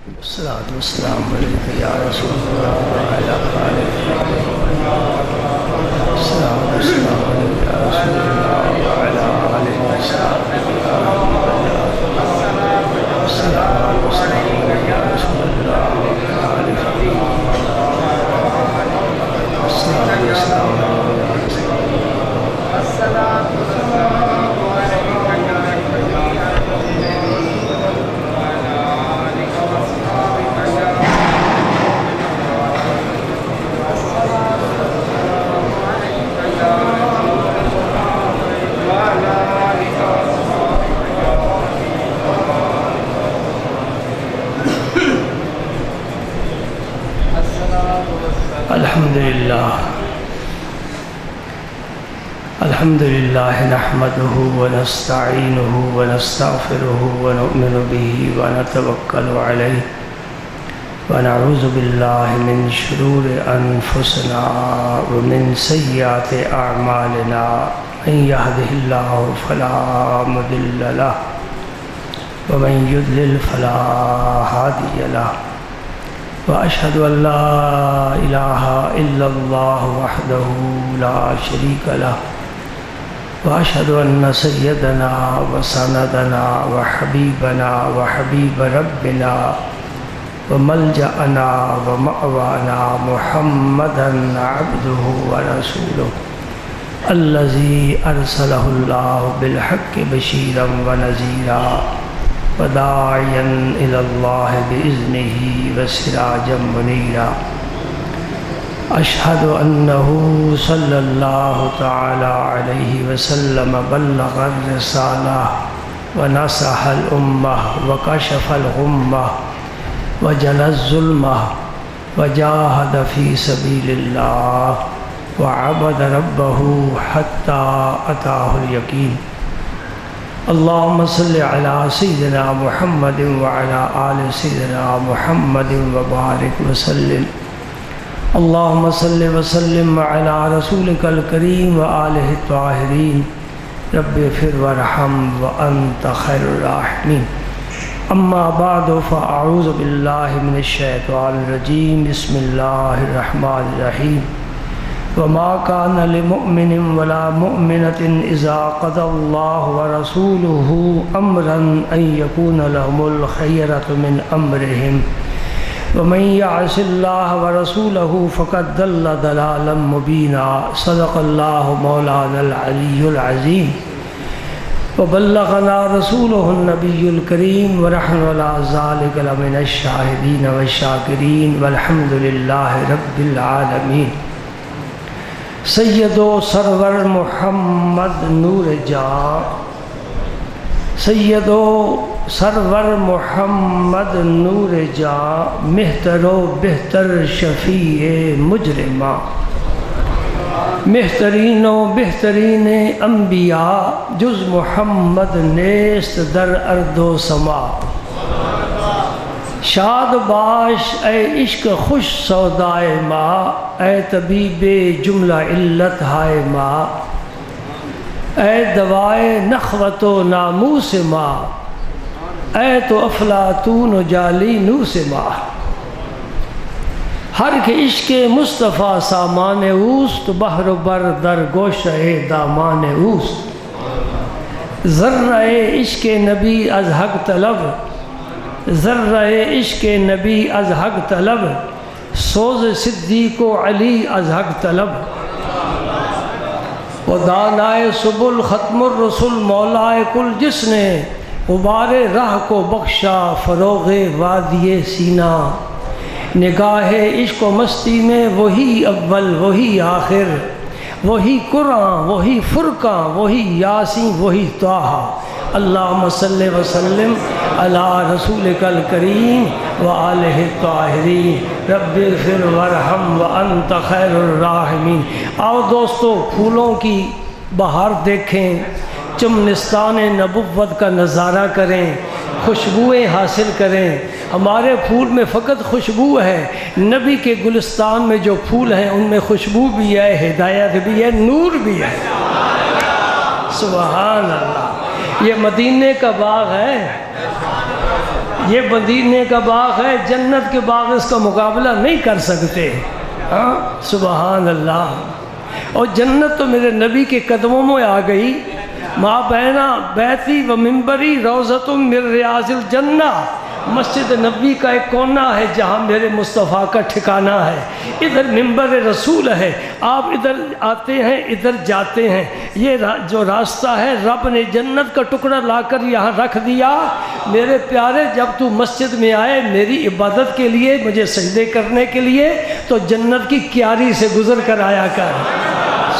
الصلاة والسلام عليك يا رسول الله وعلى آلك. الصلاة والسلام عليك يا رسول الله وعلى آلك وصحبه. الصلاة والسلام عليك يا رسول الله وعلى آلك. الصلاة والسلام عليك يا رسول الحمد لله نحمده ونستعينه ونستغفره ونؤمن به ونتوكل عليه ونعوذ بالله من شرور أنفسنا ومن سيئات أعمالنا من يهده الله فلا مضل له ومن يضلل فلا هادي له وأشهد أن لا إله إلا الله وحده لا شريك له وأشهد أن سيدنا وسندنا وحبيبنا وحبيب ربنا وملجأنا ومأوانا محمدا عبده ورسوله الذي أرسله الله بالحق بشيرا ونذيرا وداعيا إلى الله بإذنه وسراجا منيرا. أشهد أنه صلى الله تعالى عليه وسلم بلغ الرسالة ونصح الأمة وكشف الغمة وجلى الظلمة وجاهد في سبيل الله وعبد ربه حتى أتاه اليقين. اللهم صل على سيدنا محمد وعلى آل سيدنا محمد وبارك وسلم. اللهم صل وسلم على رسولك الكريم وآله الطاهرين. رب اغفر وارحم وأنت خير الراحمين. أما بعد فأعوذ بالله من الشيطان الرجيم. بسم الله الرحمن الرحيم. وما كان لمؤمن ولا مؤمنة إذا قضى الله ورسوله أمرا أن يكون لهم الخيرة من أمرهم ومن يعص الله ورسوله فقد ضل ضلالا مبينا. صدق الله مولانا العلي العظيم وبلغنا رسوله النبي الكريم ونحن على ذلك لمن الشاهدين والشاكرين والحمد لله رب العالمين. سید و سرور محمد نور جاں، سید و سرور محمد نور جاں، مہتر و بہتر شفیع مجرماں، بہترین و بہترین انبیاء جز محمد نیست در ارض و سما. شاد باش اے عشق خوش سودائے ماں، اے طبیب جملہ علت ہائے ماں، اے دوائے نخوت و ناموس ماں، اے تو افلاطون و جالینوس ماں. ہر کے عشق مصطفیٰ سامان اوست، بحر و بر در گوشہ دامان اوست. ذرہ عشق نبی از حق طلب، ذرہ عشق نبی از حق طلب، سوز صدیق و علی از حق طلب. و دانائے سبل ختم الرسل مولائے کل، جس نے غبار راہ کو بخشا فروغ وادی سینہ. نگاہ عشق و مستی میں وہی اول وہی آخر، وہی قرآن وہی فرقان وہی یاسین وہی طٰہٰ. اللہم صلی وسلم علی رسولک الکریم وآلہ الطاہرین. رب اغفر وارحم وانت خیر الراحمین. آؤ دوستو، پھولوں کی بہار دیکھیں، چمنستان نبوت کا نظارہ کریں، خوشبوئیں حاصل کریں. ہمارے پھول میں فقط خوشبو ہے، نبی کے گلستان میں جو پھول ہیں ان میں خوشبو بھی ہے، ہدایت بھی ہے، نور بھی ہے. سبحان اللہ. یہ مدینے کا باغ ہے، یہ مدینے کا باغ ہے، جنت کے باغ اس کا مقابلہ نہیں کر سکتے۔ ہاں سبحان اللہ۔ اور جنت تو میرے نبی کے قدموں میں آ گئی۔ ما بین بیتی و منبری روضۃ من ریاض الجنہ، مسجد نبی کا ایک کونا ہے جہاں میرے مصطفیٰ کا ٹھکانہ ہے، ادھر منبر رسول ہے، آپ ادھر آتے ہیں ادھر جاتے ہیں، یہ جو راستہ ہے رب نے جنت کا ٹکڑا لا کر یہاں رکھ دیا۔ میرے پیارے جب تو مسجد میں آئے میری عبادت کے لیے، مجھے سجدے کرنے کے لیے، تو جنت کی کیاری سے گزر کر آیا کر۔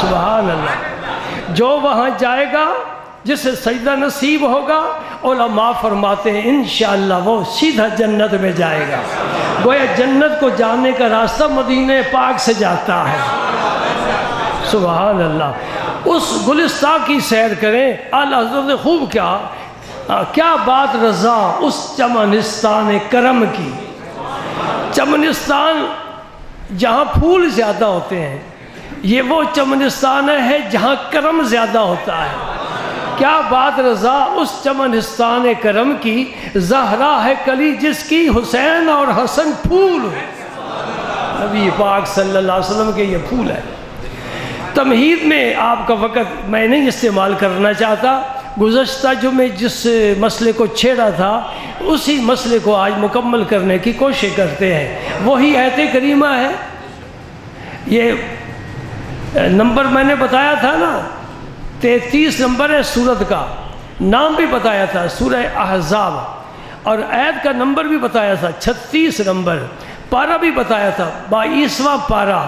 سبحان اللہ۔ جو وہاں جائے گا جسے سجدہ نصیب ہوگا، علماء فرماتے ہیں انشاءاللہ وہ سیدھا جنت میں جائے گا۔ گویا جنت کو جانے کا راستہ مدینہ پاک سے جاتا ہے۔ سبحان اللہ۔ اس گلستان کی سیر کریں، اعلیٰ حضرت نے خوب کیا بات رضا اس چمنستان کرم کی۔ چمنستان جہاں پھول زیادہ ہوتے ہیں، یہ وہ چمنستان ہے جہاں کرم زیادہ ہوتا ہے۔ کیا بات رضا اس چمنستان کرم کی، زہرا ہے کلی جس کی حسین اور حسن پھول۔ نبی پاک صلی اللہ علیہ وسلم کے یہ پھول ہے۔ تمہید میں آپ کا وقت میں نہیں استعمال کرنا چاہتا، گزشتہ جو میں جس مسئلے کو چھیڑا تھا اسی مسئلے کو آج مکمل کرنے کی کوشش کرتے ہیں۔ وہی آیت کریمہ ہے، یہ نمبر میں نے بتایا تھا نا، 33 نمبر ہے سورت کا، نام بھی بتایا تھا سورہ احزاب، اور آیت کا نمبر بھی بتایا تھا 36 نمبر، پارہ بھی بتایا تھا 22واں پارہ۔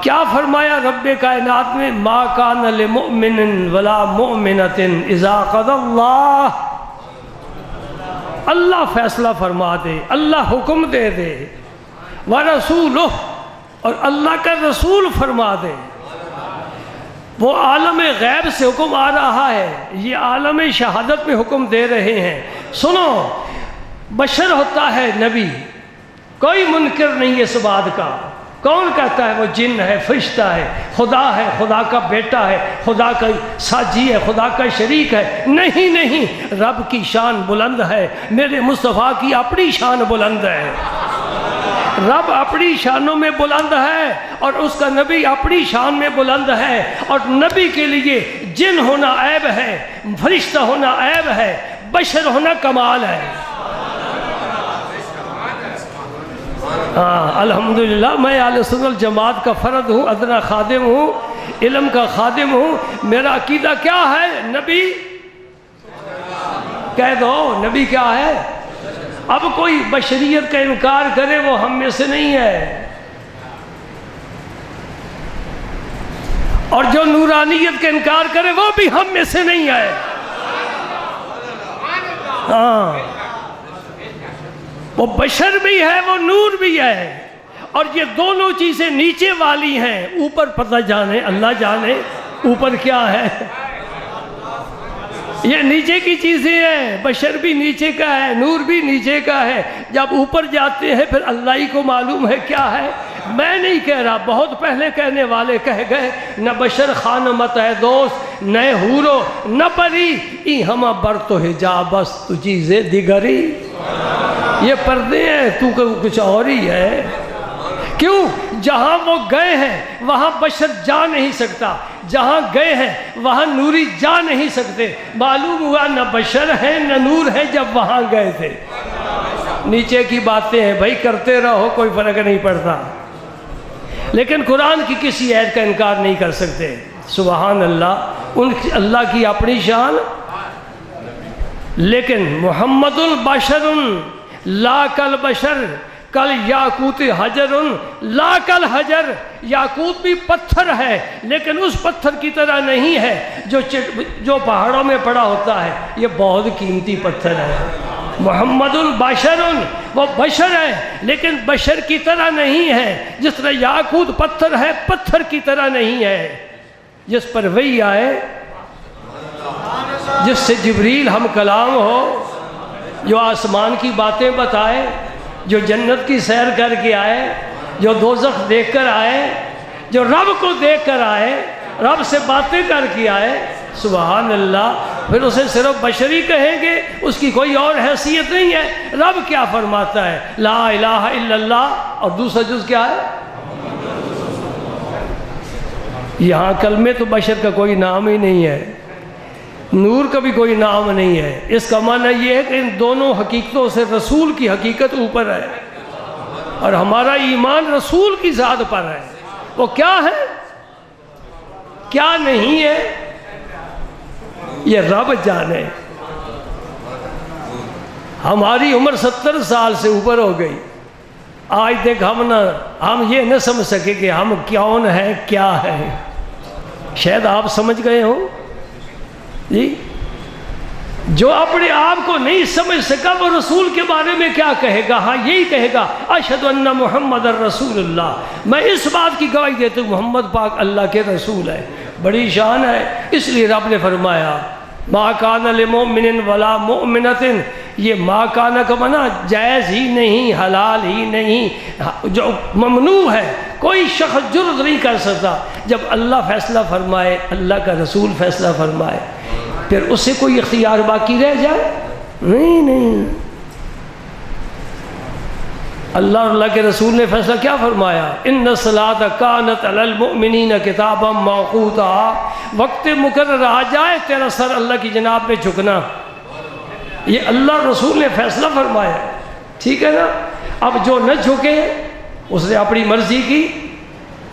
کیا فرمایا رب کائنات میں؟ ما کان لمؤمن ولا مؤمنۃ اذا قضى اللہ فیصلہ فرما دے، اللہ حکم دے دے، ورسولہ اور اللہ کا رسول فرما دے۔ وہ عالم غیب سے حکم آ رہا ہے، یہ عالم شہادت میں حکم دے رہے ہیں۔ سنو، بشر ہوتا ہے نبی، کوئی منکر نہیں ہے اس بات کا۔ کون کہتا ہے وہ جن ہے، فرشتہ ہے، خدا کا بیٹا ہے، خدا کا ساجی ہے، خدا کا شریک ہے؟ نہیں نہیں، رب کی شان بلند ہے، میرے مصطفیٰ کی اپنی شان بلند ہے۔ رب اپنی شانوں میں بلند ہے اور اس کا نبی اپنی شان میں بلند ہے، اور نبی کے لیے جن ہونا عیب ہے، فرشتہ ہونا عیب ہے، بشر ہونا کمال ہے۔ الحمدللہ میں اہل سنت الجماعت کا فرد ہوں، ادنا خادم ہوں، علم کا خادم ہوں۔ میرا عقیدہ کیا ہے؟ نبی کہہ دو، نبی کیا ہے؟ اب کوئی بشریت کا انکار کرے وہ ہم میں سے نہیں ہے، اور جو نورانیت کا انکار کرے وہ بھی ہم میں سے نہیں ہے۔ ہاں، وہ بشر بھی ہے، وہ نور بھی ہے، اور یہ دونوں چیزیں نیچے والی ہیں۔ اوپر پتہ جانے، اللہ جانے اوپر کیا ہے، یہ نیچے کی چیزیں ہیں۔ بشر بھی نیچے کا ہے، نور بھی نیچے کا ہے، جب اوپر جاتے ہیں پھر اللہ ہی کو معلوم ہے کیا ہے۔ میں نہیں کہہ رہا، بہت پہلے کہنے والے کہہ گئے، نہ بشر خانمت ہے دوست، نہ حورو نہ پری، ای ہمہ بر تو حجابس تو چیزیں دیگری۔ یہ پردے ہیں، تو کچھ اور ہی ہے۔ کیوں؟ جہاں وہ گئے ہیں وہاں بشر جا نہیں سکتا، جہاں گئے ہیں وہاں نوری جا نہیں سکتے۔ معلوم ہوا نہ بشر ہے نہ نور ہے جب وہاں گئے تھے۔ نیچے کی باتیں ہیں بھائی، کرتے رہو، کوئی فرق نہیں پڑتا، لیکن قرآن کی کسی آیت کا انکار نہیں کر سکتے۔ سبحان اللہ، اللہ کی اپنی شان۔ لیکن محمد البشر لا کل بشر، کل یاقوت حجر لا کل حجر، یاقوت بھی پتھر ہے لیکن اس پتھر کی طرح نہیں ہے جو پہاڑوں میں پڑا ہوتا ہے، یہ بہت قیمتی پتھر ہے۔ محمد البشر، وہ بشر ہے لیکن بشر کی طرح نہیں ہے، جس طرح یاقوت پتھر ہے پتھر کی طرح نہیں ہے۔ جس پر وحی آئے، جس سے جبریل ہم کلام ہو، جو آسمان کی باتیں بتائے، جو جنت کی سیر کر کے آئے، جو دوزخ دیکھ کر آئے، جو رب کو دیکھ کر آئے، رب سے باتیں کر کے آئے۔ سبحان اللہ، پھر اسے صرف بشری کہیں گے، اس کی کوئی اور حیثیت نہیں ہے۔ رب کیا فرماتا ہے؟ لا الہ الا اللہ، اور دوسرا جز کیا ہے؟ یہاں کلمے تو بشر کا کوئی نام ہی نہیں ہے، نور کا بھی کوئی نام نہیں ہے۔ اس کا معنی یہ ہے کہ ان دونوں حقیقتوں سے رسول کی حقیقت اوپر ہے، اور ہمارا ایمان رسول کی ذات پر ہے۔ وہ کیا ہے، کیا نہیں ہے، یہ رب جانے۔ ہماری عمر 70 سال سے اوپر ہو گئی، آج تک ہم یہ نہ سمجھ سکے کہ ہم کون ہیں، کیا ہے۔ شاید آپ سمجھ گئے ہوں جی۔ جو اپنے آپ کو نہیں سمجھ سکا وہ رسول کے بارے میں کیا کہے گا؟ ہاں یہی کہے گا اشہد ان محمد الرسول اللہ، میں اس بات کی گواہی دیتا ہوں محمد پاک اللہ کے رسول ہے۔ بڑی شان ہے۔ اس لیے رب نے فرمایا ما کان لمؤمن ولا مؤمنۃ، یہ ما کان کا معنی جائز ہی نہیں، حلال ہی نہیں، جو ممنوع ہے، کوئی شخص جرت نہیں کر سکتا۔ جب اللہ فیصلہ فرمائے، اللہ کا رسول فیصلہ فرمائے، پھر اس سے کوئی اختیار باقی رہ جائے؟ نہیں۔ اللہ اور اللہ کے رسول نے فیصلہ کیا فرمایا؟ ان الصلاۃ کانت علی المؤمنین کتابا موقوتا، وقت مقرر آ جائے تیرا سر اللہ کی جناب میں جھکنا، یہ اللہ رسول نے فیصلہ فرمایا، ٹھیک ہے نا۔ اب جو نہ جھکے اس نے اپنی مرضی کی۔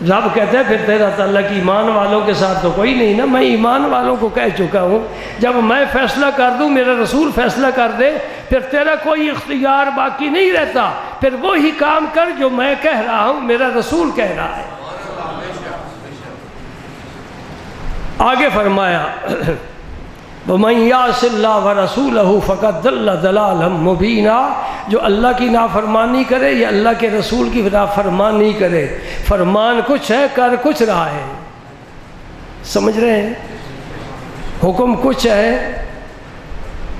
رب کہتا ہے پھر تیرا تعلق ایمان والوں کے ساتھ تو کوئی نہیں نا، میں ایمان والوں کو کہہ چکا ہوں جب میں فیصلہ کر دوں، میرا رسول فیصلہ کر دے، پھر تیرا کوئی اختیار باقی نہیں رہتا، پھر وہی کام کر جو میں کہہ رہا ہوں، میرا رسول کہہ رہا ہے۔ آگے فرمایا وَمَنْ يَعْصِ اللَّهَ وَرَسُولَهُ فَقَدْ ضَلَّ ضَلَالًا مُبِينًا، جو اللہ کی نافرمانی کرے یا اللہ کے رسول کی نافرمانی کرے، فرمان کچھ ہے کر کچھ رہا ہے، سمجھ رہے ہیں؟ حکم کچھ ہے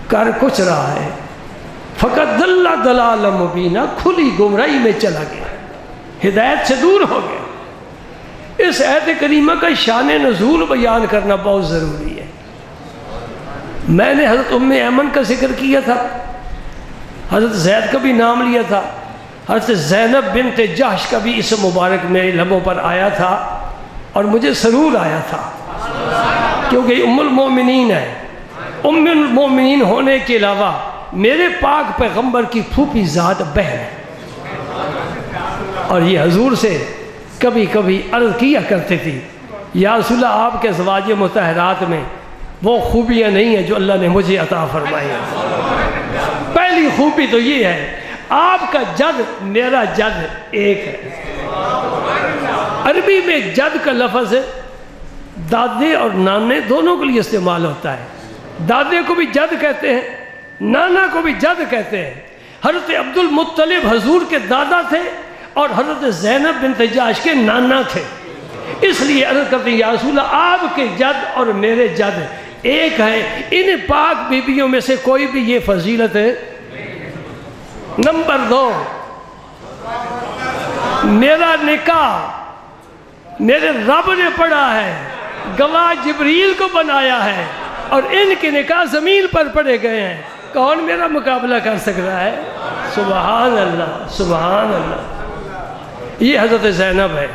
کر کچھ رہا ہے۔ فَقَدْ ضَلَّ ضَلَالًا مُبِينًا، کھلی گمراہی میں چلا گیا، ہدایت سے دور ہو گیا۔ اس آیت کریمہ کا شان نزول بیان کرنا بہت ضروری ہے۔ میں نے حضرت ام ایمن کا ذکر کیا تھا، حضرت زید کا بھی نام لیا تھا، حضرت زینب بنت جحش کا بھی اسم مبارک میرے لبوں پر آیا تھا، اور مجھے سرور آیا تھا کیونکہ ام المومنین ہے۔ ام المومنین ہونے کے علاوہ میرے پاک پیغمبر کی پھوپھی ذات بہن ہے، اور یہ حضور سے کبھی کبھی عرض کیا کرتے تھی یا رسول اللہ آپ کے ازواج مطہرات میں وہ خوبیاں نہیں ہیں جو اللہ نے مجھے عطا فرمائی ہیں۔ پہلی خوبی تو یہ ہے آپ کا جد میرا جد ایک ہے۔ عربی میں جد کا لفظ دادے اور نانے دونوں کے لیے استعمال ہوتا ہے۔ دادے کو بھی جد کہتے ہیں، نانا کو بھی جد کہتے ہیں۔ حضرت عبد المطلب حضور کے دادا تھے اور حضرت زینب بنت جحش کے نانا تھے، اس لیے عرض کرتے ہیں یا رسول اللہ آپ کے جد اور میرے جد ایک ہے۔ ان پاک بیویوں میں سے کوئی بھی یہ فضیلت ہے۔ نمبر 2، میرا نکاح میرے رب نے پڑھا ہے، گواہ جبریل کو بنایا ہے، اور ان کے نکاح زمین پر پڑے گئے ہیں، کون میرا مقابلہ کر سک رہا ہے؟ سبحان اللہ، سبحان اللہ۔ یہ حضرت زینب ہے۔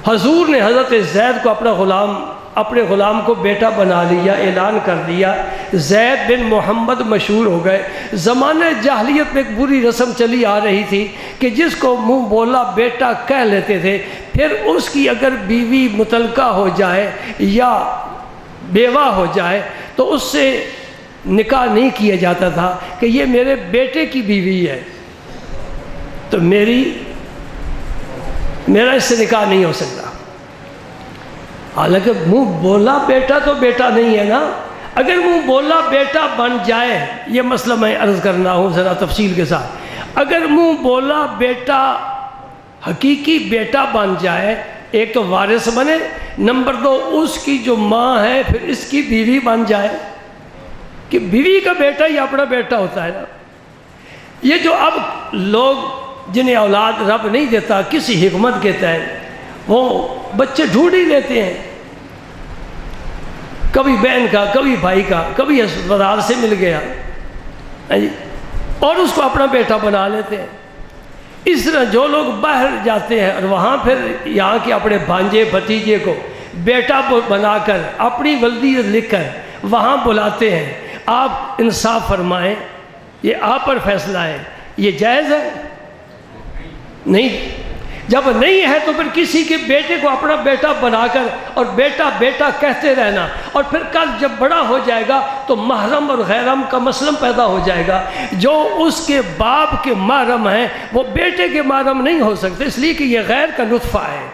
حضور نے حضرت زید کو اپنے غلام کو بیٹا بنا لیا، اعلان کر دیا، زید بن محمد مشہور ہو گئے۔ زمانہ جاہلیت میں ایک بری رسم چلی آ رہی تھی کہ جس کو منہ بولا بیٹا کہہ لیتے تھے، پھر اس کی اگر بیوی مطلقہ ہو جائے یا بیوہ ہو جائے تو اس سے نکاح نہیں کیا جاتا تھا کہ یہ میرے بیٹے کی بیوی ہے تو میرا اس سے نکاح نہیں ہو سکتا۔ حالانکہ منہ بولا بیٹا تو بیٹا نہیں ہے نا۔ اگر منہ بولا بیٹا بن جائے، یہ مسئلہ میں عرض کرنا ہوں ذرا تفصیل کے ساتھ، اگر منہ بولا بیٹا حقیقی بیٹا بن جائے، ایک تو وارث بنے، نمبر 2 اس کی جو ماں ہے پھر اس کی بیوی بن جائے، کہ بیوی کا بیٹا ہی اپنا بیٹا ہوتا ہے نا۔ یہ جو اب لوگ جنہیں اولاد رب نہیں دیتا کسی حکمت کے تحت وہ بچے ڈھونڈ ہی لیتے ہیں، کبھی بہن کا، کبھی بھائی کا، کبھی اسپتال سے مل گیا اور اس کو اپنا بیٹا بنا لیتے ہیں۔ اس طرح جو لوگ باہر جاتے ہیں اور وہاں پھر یہاں کے اپنے بھانجے بھتیجے کو بیٹا بنا کر اپنی ولدیت لکھ کر وہاں بلاتے ہیں، آپ انصاف فرمائیں، یہ آپ پر فیصلہ ہے، یہ جائز ہے؟ نہیں۔ جب نہیں ہے تو پھر کسی کے بیٹے کو اپنا بیٹا بنا کر اور بیٹا بیٹا کہتے رہنا، اور پھر کل جب بڑا ہو جائے گا تو محرم اور غیرم کا مسئلہ پیدا ہو جائے گا۔ جو اس کے باپ کے محرم ہیں وہ بیٹے کے محرم نہیں ہو سکتے، اس لیے کہ یہ غیر کا نطفہ ہے۔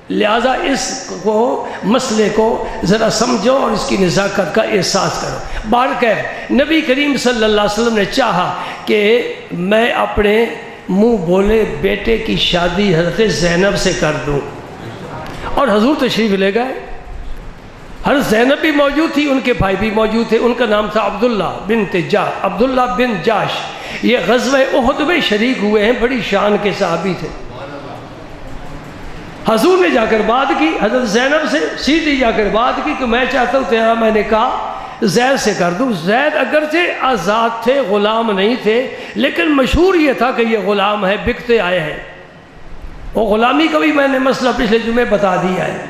لہٰذا اس کو مسئلے کو ذرا سمجھو اور اس کی نزاکت کا احساس کرو۔ بہرکیف نبی کریم صلی اللہ علیہ وسلم نے چاہا کہ میں اپنے منہ بولے بیٹے کی شادی حضرت زینب سے کر دوں، اور حضور تشریف لے گئے۔ حضرت زینب بھی موجود تھی، ان کے بھائی بھی موجود تھے، ان کا نام تھا عبداللہ بن جاش۔ یہ غزوہ احد میں شریک ہوئے ہیں، بڑی شان کے صحابی تھے۔ حضور نے جا کر بات کی حضرت زینب سے، سیدھی جا کر بات کی کہ میں چاہتا ہوں تیرا میں نے کہا زید سے کر دوں۔ زید اگرچہ آزاد تھے، غلام نہیں تھے، لیکن مشہور یہ تھا کہ یہ غلام ہے، بکتے آئے ہیں۔ وہ غلامی کا بھی میں نے مسئلہ پچھلے جمعے بتا دیا ہے،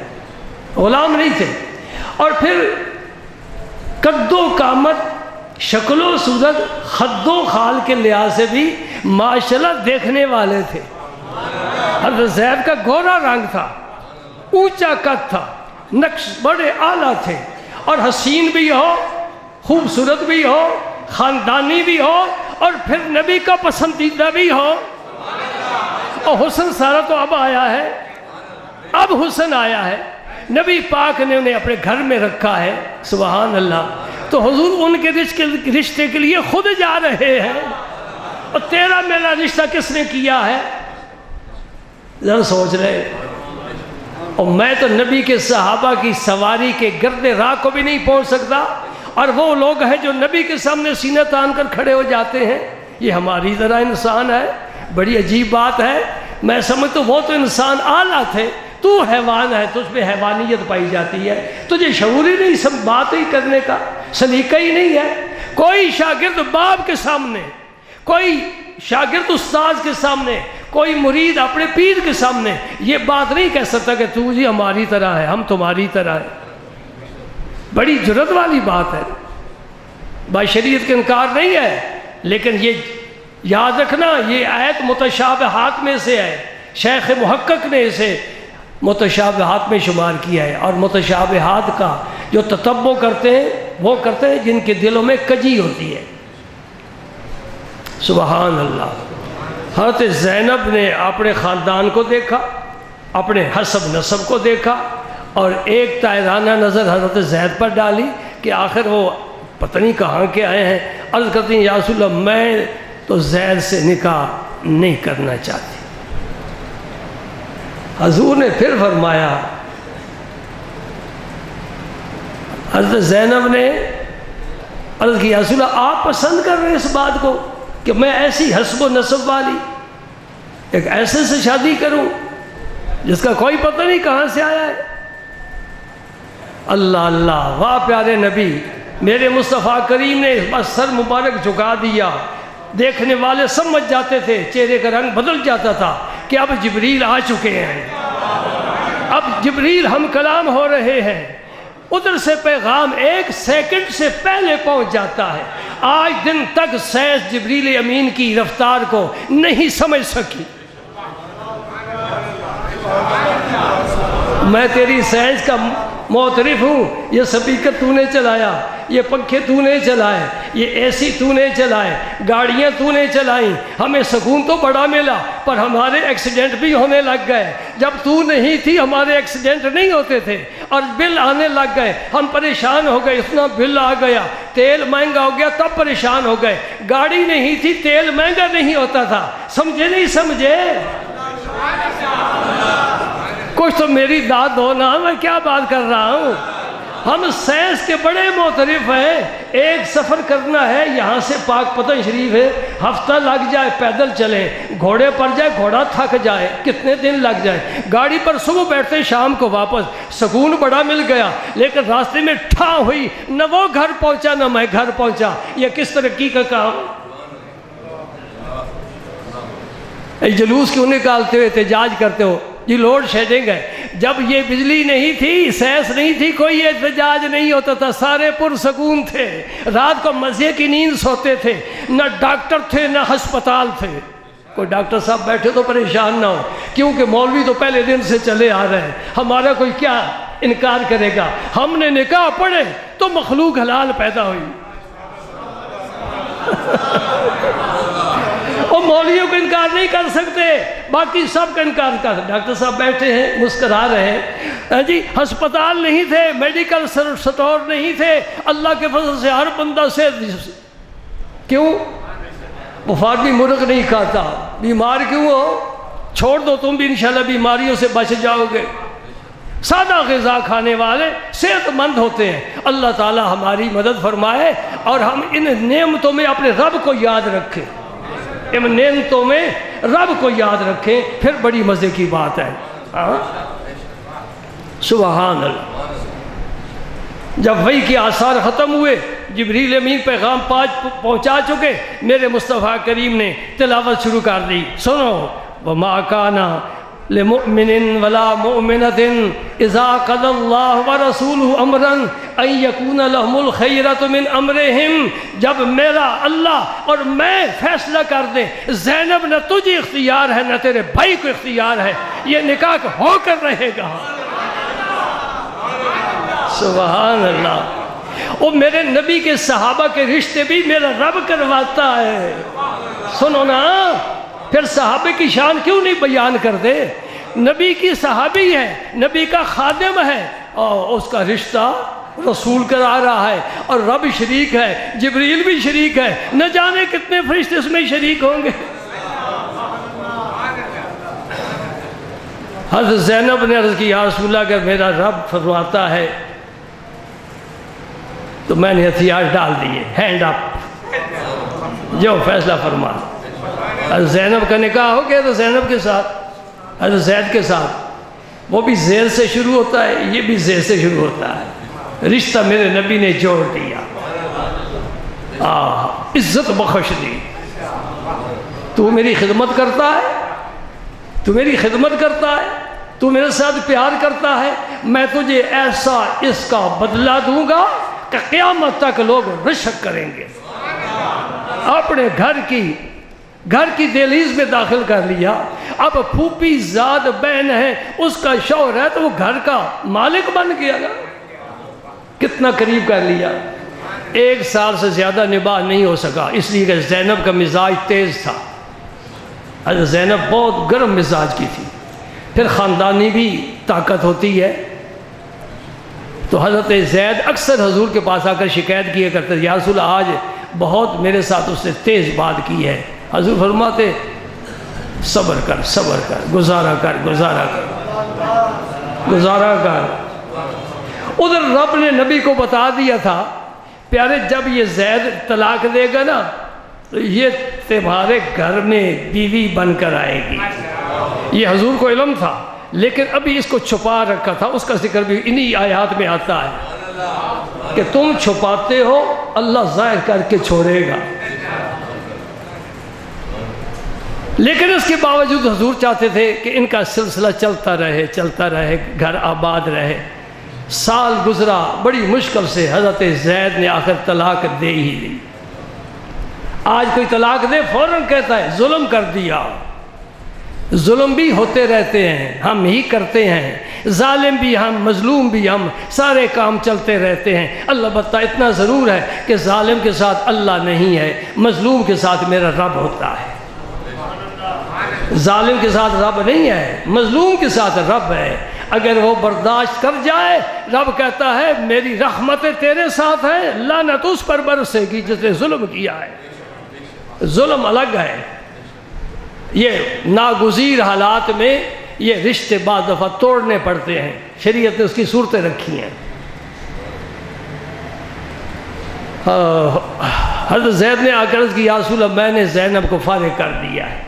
غلام نہیں تھے۔ اور پھر قد و قامت، شکل و صورت، خد و خال کے لحاظ سے بھی ماشاءاللہ دیکھنے والے تھے۔ حضرت زید کا گورا رنگ تھا، اونچا قد تھا، نقش بڑے اعلیٰ تھے، اور حسین بھی ہو، خوبصورت بھی ہو، خاندانی بھی ہو، اور پھر نبی کا پسندیدہ بھی ہو۔ اور حسن سارا تو اب آیا ہے، اب حسن آیا ہے، نبی پاک نے انہیں اپنے گھر میں رکھا ہے، سبحان اللہ۔ تو حضور ان کے رشتے کے لیے خود جا رہے ہیں، اور تیرا میرا رشتہ کس نے کیا ہے؟ ذرا سوچ رہے۔ اور میں تو نبی کے صحابہ کی سواری کے گرد راہ کو بھی نہیں پہنچ سکتا، اور وہ لوگ ہیں جو نبی کے سامنے سینہ تان کر کھڑے ہو جاتے ہیں۔ یہ ہماری طرح انسان ہے، بڑی عجیب بات ہے۔ میں سمجھتا ہوں وہ تو انسان اعلیٰ تھے، تو حیوان ہے، تجھ میں حیوانیت پائی جاتی ہے، تجھے شعور ہی نہیں، سب بات ہی کرنے کا سلیقہ ہی نہیں ہے۔ کوئی شاگرد باپ کے سامنے، کوئی شاگرد استاذ کے سامنے، کوئی مرید اپنے پیر کے سامنے یہ بات نہیں کہہ سکتا کہ تو جی ہماری طرح ہے، ہم تمہاری طرح ہے۔ بڑی جرت والی بات ہے، بشریعت کے انکار نہیں ہے، لیکن یہ یاد رکھنا یہ آیت متشابہات میں سے ہے۔ شیخ محقق نے اسے متشابہات میں شمار کیا ہے، اور متشابہات کا جو تتبع کرتے ہیں وہ کرتے ہیں جن کے دلوں میں کجی ہوتی ہے۔ سبحان اللہ۔ حضرت زینب نے اپنے خاندان کو دیکھا، اپنے حسب نسب کو دیکھا، اور ایک طائرانہ نظر حضرت زید پر ڈالی کہ آخر وہ پتہ نہیں کہاں کے آئے ہیں۔ عرض کرتی ہیں یا رسول اللہ میں تو زید سے نکاح نہیں کرنا چاہتی۔ حضور نے پھر فرمایا، حضرت زینب نے عرض کی یا رسول اللہ آپ پسند کر رہے ہیں اس بات کو کہ میں ایسی حسب و نسب والی ایک ایسے سے شادی کروں جس کا کوئی پتہ نہیں کہاں سے آیا ہے؟ اللہ اللہ، واہ پیارے نبی، میرے مصطفیٰ کریم نے بس سر مبارک جھکا دیا۔ دیکھنے والے سمجھ جاتے تھے، چہرے کا رنگ بدل جاتا تھا کہ اب جبریل آ چکے ہیں، اب جبریل ہم کلام ہو رہے ہیں۔ ادھر سے پیغام ایک سیکنڈ سے پہلے پہنچ جاتا ہے۔ آج دن تک سائنس جبریل امین کی رفتار کو نہیں سمجھ سکی۔ میں تیری سائنس کا معترف ہوں، یہ سپیکر تو نے چلایا، یہ پنکھے تو نے چلائے، یہ اے سی تو نے چلائے، گاڑیاں تو نے چلائیں، ہمیں سکون تو بڑا ملا، پر ہمارے ایکسیڈنٹ بھی ہونے لگ گئے۔ جب تو نہیں تھی ہمارے ایکسیڈنٹ نہیں ہوتے تھے، اور بل آنے لگ گئے، ہم پریشان ہو گئے، اتنا بل آ گیا، تیل مہنگا ہو گیا، تب پریشان ہو گئے۔ گاڑی نہیں تھی، تیل مہنگا نہیں ہوتا تھا، سمجھے نہیں سمجھے؟ کچھ تو میری داد دو نا، میں کیا بات کر رہا ہوں؟ ہم سائنس کے بڑے معترف ہیں. ایک سفر کرنا ہے یہاں سے پاک پتن شریف ہے، ہفتہ لگ جائے پیدل چلیں، گھوڑے پر جائے گھوڑا تھک جائے، کتنے دن لگ جائے، گاڑی پر صبح بیٹھتے شام کو واپس، سکون بڑا مل گیا. لیکن راستے میں ٹھا ہوئی، نہ وہ گھر پہنچا نہ میں گھر پہنچا. یہ کس ترقی کا کام؟ جلوس کیوں نکالتے ہو، احتجاج کرتے ہو؟ جی لوڈ شیڈنگ ہے. جب یہ بجلی نہیں تھی، سینس نہیں تھی، کوئی احتجاج نہیں ہوتا تھا، سارے پرسکون تھے، رات کو مزے کی نیند سوتے تھے، نہ ڈاکٹر تھے نہ ہسپتال تھے. کوئی ڈاکٹر صاحب بیٹھے تو پریشان نہ ہو، کیونکہ مولوی تو پہلے دن سے چلے آ رہے ہیں، ہمارا کوئی کیا انکار کرے گا. ہم نے نکاح پڑھے تو مخلوق حلال پیدا ہوئی. اور مولویوں کو انکار نہیں کر سکتے، باقی سب کا انکار کر. ڈاکٹر صاحب بیٹھے ہیں مسکرا رہے ہیں. جی ہسپتال نہیں تھے، میڈیکل سٹور نہیں تھے، اللہ کے فضل سے ہر بندہ سے کیوں وہ فارمی مرغ نہیں کھاتا؟ بیمار کیوں ہو؟ چھوڑ دو، تم بھی انشاءاللہ بیماریوں سے بچ جاؤ گے. سادہ غذا کھانے والے صحت مند ہوتے ہیں. اللہ تعالی ہماری مدد فرمائے اور ہم ان نعمتوں میں اپنے رب کو یاد رکھیں، ان نعمتوں میں رب کو یاد رکھیں، پھر بڑی مزے کی بات ہے. سبحان اللہ. جب وحی کے آثار ختم ہوئے، جبریل امین پیغام پہنچا چکے، میرے مصطفیٰ کریم نے تلاوت شروع کر دی. سنو، وَمَا كَانَ لِمُؤْمِنٍ وَلَا مُؤْمِنَةٍ إِذَا قَضَى اللَّهُ وَرَسُولُهُ أَمْرًا أَن يَكُونَ لَهُمُ الْخِيَرَةُ مِنْ أَمْرِهِمْ. جب میرا اللہ اور میں فیصلہ کر دیں، زینب نہ تجھے اختیار ہے نہ تیرے بھائی کو اختیار ہے، یہ نکاح ہو کر رہے گا. سبحان اللہ. اور میرے نبی کے صحابہ کے رشتے بھی میرا رب کرواتا ہے. سنو نا، پھر صحابہ کی شان کیوں نہیں بیان کرتے؟ نبی کی صحابی ہے، نبی کا خادم ہے، اور اس کا رشتہ رسول کرا رہا ہے، اور رب شریک ہے، جبریل بھی شریک ہے، نہ جانے کتنے فرشتے اس میں شریک ہوں گے. حضرت زینب نے عرض کی، یا رسول اللہ اگر میرا رب فرماتا ہے تو میں نے ہتھیار ڈال دیے، ہینڈ اپ، جو فیصلہ فرما. حضرت زینب کا نکاح ہو گیا تو زینب کے ساتھ، حضرت زید کے ساتھ. وہ بھی زیر سے شروع ہوتا ہے، یہ بھی زیر سے شروع ہوتا ہے. رشتہ میرے نبی نے جوڑ دیا، عزت بخش دی. تو میری خدمت کرتا ہے، تو میری خدمت کرتا ہے، تو میرے ساتھ پیار کرتا ہے، میں تجھے ایسا اس کا بدلہ دوں گا کہ قیامت تک لوگ رشک کریں گے. اپنے گھر کی دہلیز میں داخل کر لیا. اب پھوپھی زاد بہن ہے، اس کا شوہر ہے تو وہ گھر کا مالک بن گیا نا. کتنا قریب کر لیا. 1 سال سے زیادہ نباہ نہیں ہو سکا، اس لیے کہ زینب کا مزاج تیز تھا. حضرت زینب بہت گرم مزاج کی تھی. پھر خاندانی بھی طاقت ہوتی ہے. تو حضرت زید اکثر حضور کے پاس آ کر شکایت کیا کرتے، یا رسول اللہ آج بہت میرے ساتھ اس نے تیز بات کی ہے. حضور فرماتے، صبر کر، گزارا کر. ادھر رب نے نبی کو بتا دیا تھا، پیارے جب یہ زید طلاق دے گا نا تو یہ تمہارے گھر میں بیوی بن کر آئے گی. یہ حضور کو علم تھا، لیکن ابھی اس کو چھپا رکھا تھا. اس کا ذکر بھی انہی آیات میں آتا ہے کہ تم چھپاتے ہو، اللہ ظاہر کر کے چھوڑے گا. لیکن اس کے باوجود حضور چاہتے تھے کہ ان کا سلسلہ چلتا رہے، گھر آباد رہے. سال گزرا، بڑی مشکل سے حضرت زید نے آخر طلاق دے ہی دی. آج کوئی طلاق دے فوراً کہتا ہے ظلم کر دیا. ظلم بھی ہوتے رہتے ہیں، ہم ہی کرتے ہیں، ظالم بھی ہم، مظلوم بھی ہم، سارے کام چلتے رہتے ہیں. البتہ اتنا ضرور ہے کہ ظالم کے ساتھ اللہ نہیں ہے، مظلوم کے ساتھ میرا رب ہوتا ہے. ظالم کے ساتھ رب نہیں ہے، مظلوم کے ساتھ رب ہے. اگر وہ برداشت کر جائے، رب کہتا ہے میری رحمتیں تیرے ساتھ ہیں، لعنت اس پر برسے گی جس نے ظلم کیا ہے. ظلم الگ ہے. یہ ناگزیر حالات میں یہ رشتے بعض دفعہ توڑنے پڑتے ہیں، شریعت نے اس کی صورتیں رکھی ہیں. حضرت زید نے آ کر عرض کی یا رسول اللہ میں نے زینب کو فارغ کر دیا ہے۔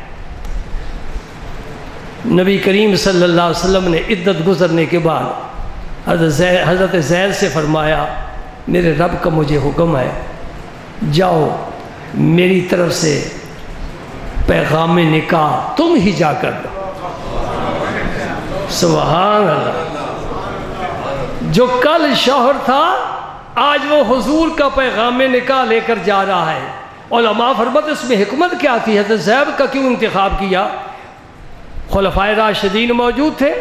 نبی کریم صلی اللہ علیہ وسلم نے عدت گزرنے کے بعد حضرت زید سے فرمایا میرے رب کا مجھے حکم ہے، جاؤ میری طرف سے پیغام نکاح تم ہی جا کر دو۔ سبحان اللہ، جو کل شوہر تھا آج وہ حضور کا پیغام نکاح لے کر جا رہا ہے۔ علماء فرماتے اس میں حکمت کیا تھی؟ حضرت زید کا کیوں انتخاب کیا؟ خلفائے راشدین موجود تھے،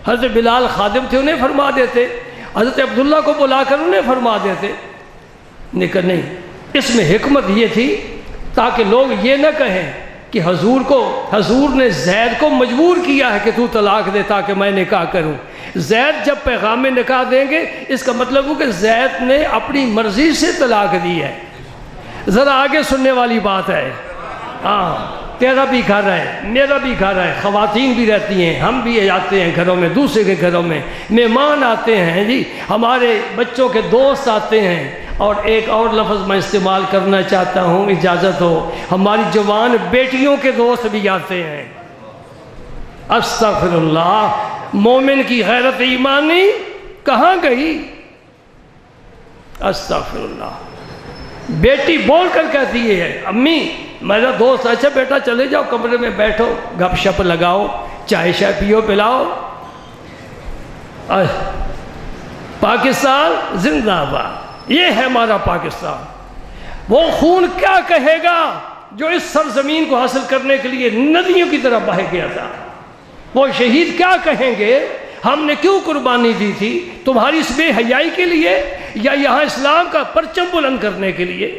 حضرت بلال خادم تھے انہیں فرما دیتے، حضرت عبداللہ کو بلا کر انہیں فرما دیتے، لیکن نہیں، اس میں حکمت یہ تھی تاکہ لوگ یہ نہ کہیں کہ حضور نے زید کو مجبور کیا ہے کہ تو طلاق دے تاکہ میں نکاح کروں۔ زید جب پیغام نکاح دیں گے اس کا مطلب ہو کہ زید نے اپنی مرضی سے طلاق دی ہے۔ ذرا آگے سننے والی بات ہے، ہاں تیرا بھی گھر ہے میرا بھی گھر ہے، خواتین بھی رہتی ہیں، ہم بھی جاتے ہیں گھروں میں، دوسرے کے گھروں میں مہمان آتے ہیں جی، ہمارے بچوں کے دوست آتے ہیں، اور ایک اور لفظ میں استعمال کرنا چاہتا ہوں اجازت ہو، ہماری جوان بیٹیوں کے دوست بھی آتے ہیں۔ استغفر اللہ، مومن کی غیرت ایمانی کہاں گئی؟ استغفر اللہ، بیٹی بول کر کہتی ہے امی میرا دوست، اچھا بیٹا چلے جاؤ کمرے میں بیٹھو، گپ شپ لگاؤ، چائے شائے پیو پلاؤ۔ پاکستان زندہ باد، یہ ہے ہمارا پاکستان۔ وہ خون کیا کہے گا جو اس سرزمین کو حاصل کرنے کے لیے ندیوں کی طرح بہہ گیا تھا؟ وہ شہید کیا کہیں گے ہم نے کیوں قربانی دی تھی؟ تمہاری اس بے حیائی کے لیے یا یہاں اسلام کا پرچم بلند کرنے کے لیے؟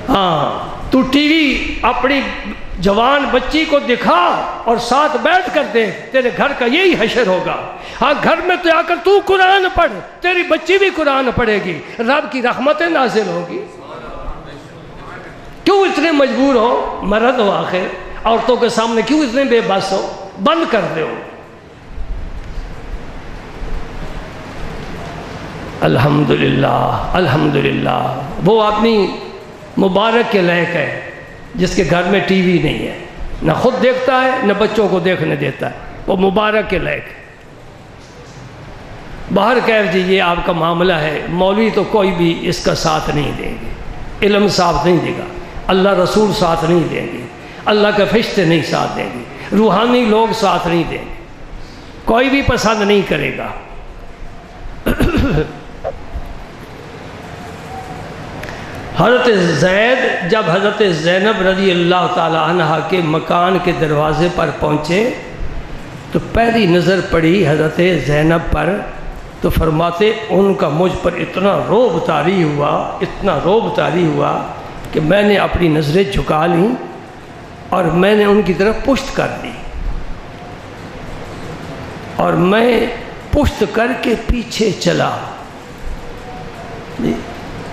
ہاں تو ٹی وی اپنی جوان بچی کو دکھا اور ساتھ بیٹھ کر دے، تیرے گھر کا یہی حشر ہوگا۔ ہاں گھر میں تو آ کر تو قرآن پڑھ، تیری بچی بھی قرآن پڑھے گی، رب کی رحمتیں نازل ہوگی۔ کیوں اتنے مجبور ہو؟ مرد ہو آخر، عورتوں کے سامنے کیوں اتنے بے بس ہو؟ بند کر دو۔ الحمدللہ الحمدللہ، وہ اپنی مبارک کے لائق ہے جس کے گھر میں ٹی وی نہیں ہے، نہ خود دیکھتا ہے نہ بچوں کو دیکھنے دیتا ہے، وہ مبارک کے لائق ہے۔ باہر کہہ جی یہ آپ کا معاملہ ہے، مولوی تو کوئی بھی اس کا ساتھ نہیں دیں گے، علم ساتھ نہیں دے گا، اللہ رسول ساتھ نہیں دیں گے، اللہ کے فرشتے نہیں ساتھ دیں گے، روحانی لوگ ساتھ نہیں دیں گے، کوئی بھی پسند نہیں کرے گا۔ حضرت زید جب حضرت زینب رضی اللہ تعالی عنہ کے مکان کے دروازے پر پہنچے تو پہلی نظر پڑی حضرت زینب پر، تو فرماتے ان کا مجھ پر اتنا رعب طاری ہوا، اتنا رعب طاری ہوا کہ میں نے اپنی نظریں جھکا لیں اور میں نے ان کی طرف پشت کر دی، اور میں پشت کر کے پیچھے چلا۔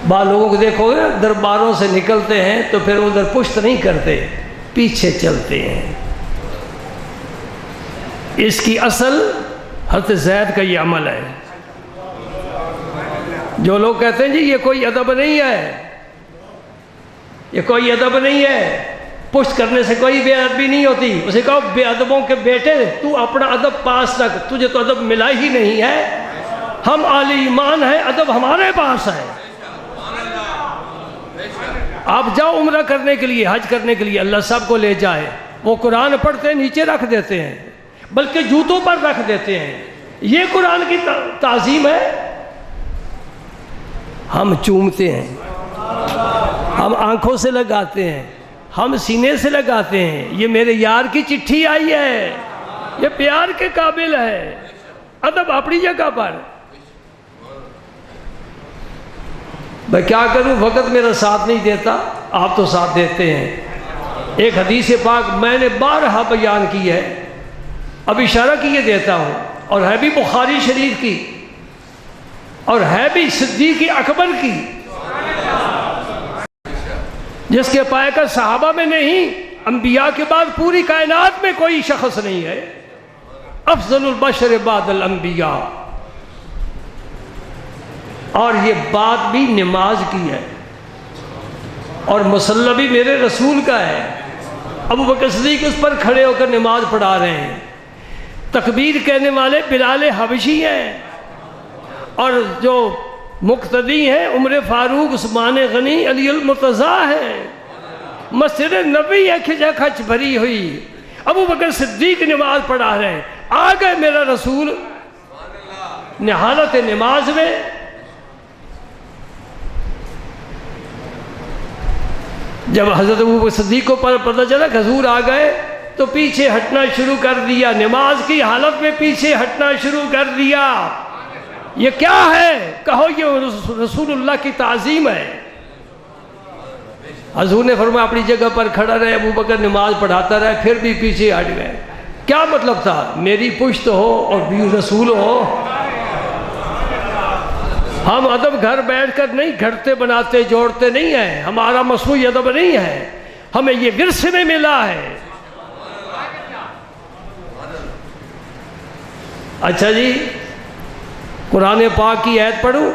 بعض لوگوں کو دیکھو گے درباروں سے نکلتے ہیں تو پھر ادھر پشت نہیں کرتے، پیچھے چلتے ہیں۔ اس کی اصل حضرت زید کا یہ عمل ہے۔ جو لوگ کہتے ہیں جی یہ کوئی ادب نہیں ہے، یہ کوئی ادب نہیں ہے، پشت کرنے سے کوئی بے ادبی نہیں ہوتی، اسے کہو بے ادبوں کے بیٹے تو اپنا ادب پاس رکھ، تجھے تو ادب ملا ہی نہیں ہے، ہم اہل ایمان ہیں، ادب ہمارے پاس ہے۔ آپ جاؤ عمرہ کرنے کے لیے، حج کرنے کے لیے، اللہ سب کو لے جائے، وہ قرآن پڑھتے ہیں نیچے رکھ دیتے ہیں، بلکہ جوتوں پر رکھ دیتے ہیں، یہ قرآن کی تعظیم ہے؟ ہم چومتے ہیں، ہم آنکھوں سے لگاتے ہیں، ہم سینے سے لگاتے ہیں، یہ میرے یار کی چٹھی آئی ہے، یہ پیار کے قابل ہے، ادب اپنی جگہ پر۔ میں کیا کروں، وقت میرا ساتھ نہیں دیتا، آپ تو ساتھ دیتے ہیں۔ ایک حدیث پاک میں نے بارہا بیان کی ہے، اب اشارہ کیے دیتا ہوں، اور ہے بھی بخاری شریف کی، اور ہے بھی صدیق اکبر کی، جس کے پائے کا صحابہ میں نہیں، انبیاء کے بعد پوری کائنات میں کوئی شخص نہیں ہے، افضل البشر بعد الانبیاء۔ اور یہ بات بھی نماز کی ہے، اور مصلی بھی میرے رسول کا ہے۔ ابو بکر صدیق اس پر کھڑے ہو کر نماز پڑھا رہے ہیں۔ تکبیر کہنے والے بلال حبشی ہیں، اور جو مقتدی ہیں عمر فاروق، عثمان غنی، علی المرتضیٰ ہیں۔ مسجد نبی ہے کھچا کھچ بھری ہوئی، ابو بکر صدیق نماز پڑھا رہے ہیں، آ گئے میرا رسول حالت نماز میں۔ جب حضرت ابو بکر صدیق کو پتہ چلا کہ حضور آ گئے تو پیچھے ہٹنا شروع کر دیا، نماز کی حالت میں پیچھے ہٹنا شروع کر دیا۔ یہ کیا ہے؟ کہو یہ رسول اللہ کی تعظیم ہے۔ حضور نے فرمایا اپنی جگہ پر کھڑا رہے، ابو بکر نماز پڑھاتا رہے، پھر بھی پیچھے ہٹ گئے۔ کیا مطلب تھا؟ میری پشت ہو اور بھی رسول ہو۔ ہم ادب گھر بیٹھ کر نہیں گھڑتے بناتے جوڑتے نہیں ہیں، ہمارا مصنوعی ادب نہیں ہے، ہمیں یہ ورثے میں ملا ہے۔ اچھا جی، قرآن پاک کی آیت پڑھوں،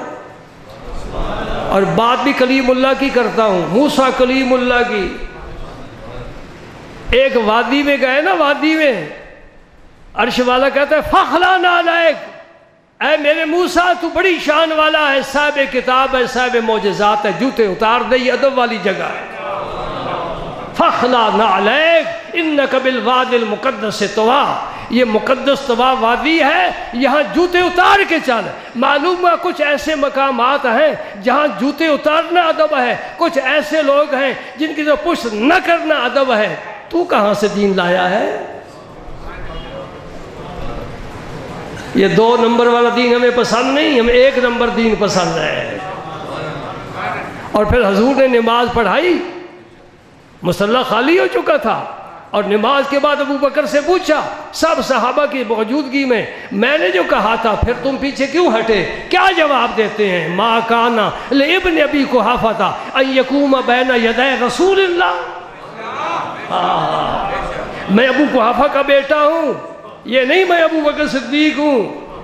اور بات بھی کلیم اللہ کی کرتا ہوں، موسیٰ کلیم اللہ کی۔ ایک وادی میں گئے نا، وادی میں عرش والا کہتا ہے فخلا نعلیک، اے میرے موسیٰ تو بڑی شان والا ہے، صاحب کتاب ہے، صاحب معجزات ہے، جوتے اتار دے، یہ ادب والی جگہ ہے۔ فخلا نعلیک انک بالوادی المقدس طویٰ، یہ مقدس طویٰ وادی ہے، یہاں جوتے اتار کے چل۔ معلوم ہے کچھ ایسے مقامات ہیں جہاں جوتے اتارنا ادب ہے، کچھ ایسے لوگ ہیں جن کی جو پشت نہ کرنا ادب ہے۔ تو کہاں سے دین لایا ہے؟ یہ 2 نمبر والا دین ہمیں پسند نہیں، ہمیں 1 نمبر دین پسند ہے۔ اور پھر حضور نے نماز پڑھائی، مصلی خالی ہو چکا تھا، اور نماز کے بعد ابو بکر سے پوچھا سب صحابہ کی موجودگی میں نے جو کہا تھا پھر تم پیچھے کیوں ہٹے؟ کیا جواب دیتے ہیں؟ ما کانا لابن ابی قحافہ ان یقوم بین یدی رسول اللہ۔ میں ابو قحافہ کا بیٹا ہوں، یہ نہیں میں ابو بکر صدیق ہوں،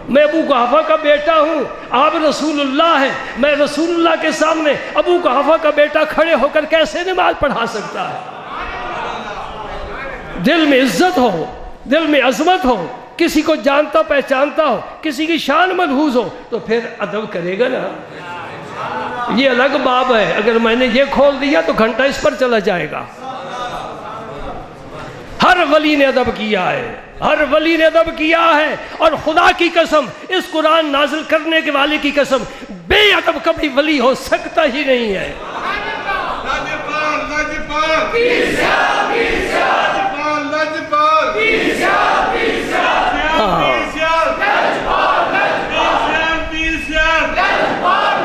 میں ابو قحافہ کا بیٹا ہوں، آپ رسول اللہ ہیں، میں رسول اللہ کے سامنے ابو قحافہ کا بیٹا کھڑے ہو کر کیسے نماز پڑھا سکتا ہے؟ دل میں عزت ہو، دل میں عظمت ہو، کسی کو جانتا پہچانتا ہو، کسی کی شان ملحوظ ہو تو پھر ادب کرے گا نا۔ یہ الگ باب ہے، اگر میں نے یہ کھول دیا تو گھنٹہ اس پر چلا جائے گا۔ ہر ولی نے ادب کیا ہے، ہر ولی نے ادب کیا ہے، اور خدا کی قسم، اس قرآن نازل کرنے کے والے کی قسم، بے ادب کبھی ولی ہو سکتا ہی نہیں ہے۔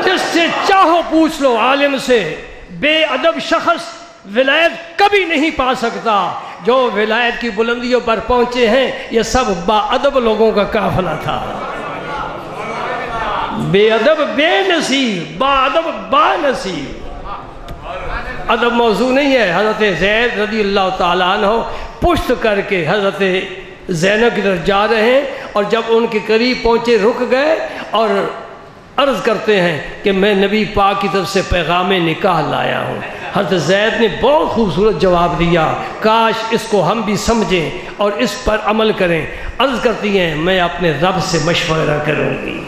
جس سے چاہو پوچھ لو عالم سے، بے ادب شخص ولایت کبھی نہیں پا سکتا۔ جو ولایت کی بلندیوں پر پہنچے ہیں یہ سب با ادب لوگوں کا قافلہ تھا۔ بے ادب بے نصیب، با ادب با نصیب۔ ادب موضوع نہیں ہے۔ حضرت زید رضی اللہ تعالیٰ عنہ پشت کر کے حضرت زینب کی طرف جا رہے ہیں، اور جب ان کے قریب پہنچے رک گئے اور عرض کرتے ہیں کہ میں نبی پاک کی طرف سے پیغام نکاح لایا ہوں۔ حضرت زید نے بہت خوبصورت جواب دیا، کاش اس کو ہم بھی سمجھیں اور اس پر عمل کریں۔ عرض کرتی ہیں میں اپنے رب سے مشورہ کروں گی۔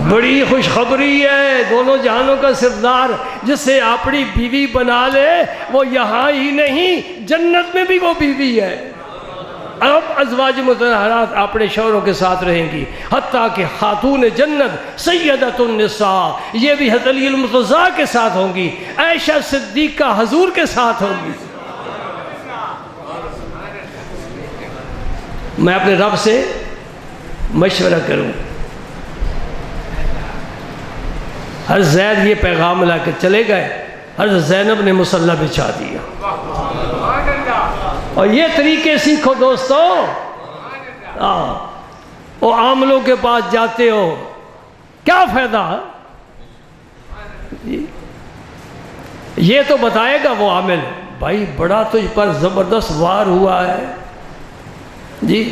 بڑی خوشخبری ہے، دونوں جہانوں کا سردار جسے اپنی بیوی بنا لے وہ یہاں ہی نہیں جنت میں بھی وہ بیوی ہے۔ اب ازواج مطہرات اپنے شوہروں کے ساتھ رہیں گی، حتیٰ کہ خاتون جنت سیدۃ النساء یہ بھی حضرت علی المرتضیٰ کے ساتھ ہوں گی، عائشہ صدیقہ حضور کے ساتھ ہوں گی۔ میں اپنے رب سے مشورہ کروں۔ حضرت زید یہ پیغام لا کر چلے گئے، حضرت زینب نے مصلی بچھا دیا۔ اور یہ طریقے سیکھو دوستو۔ وہ عاملوں کے پاس جاتے ہو کیا فائدہ؟ یہ تو بتائے گا وہ عامل بھائی بڑا تجھ پر زبردست وار ہوا ہے جی،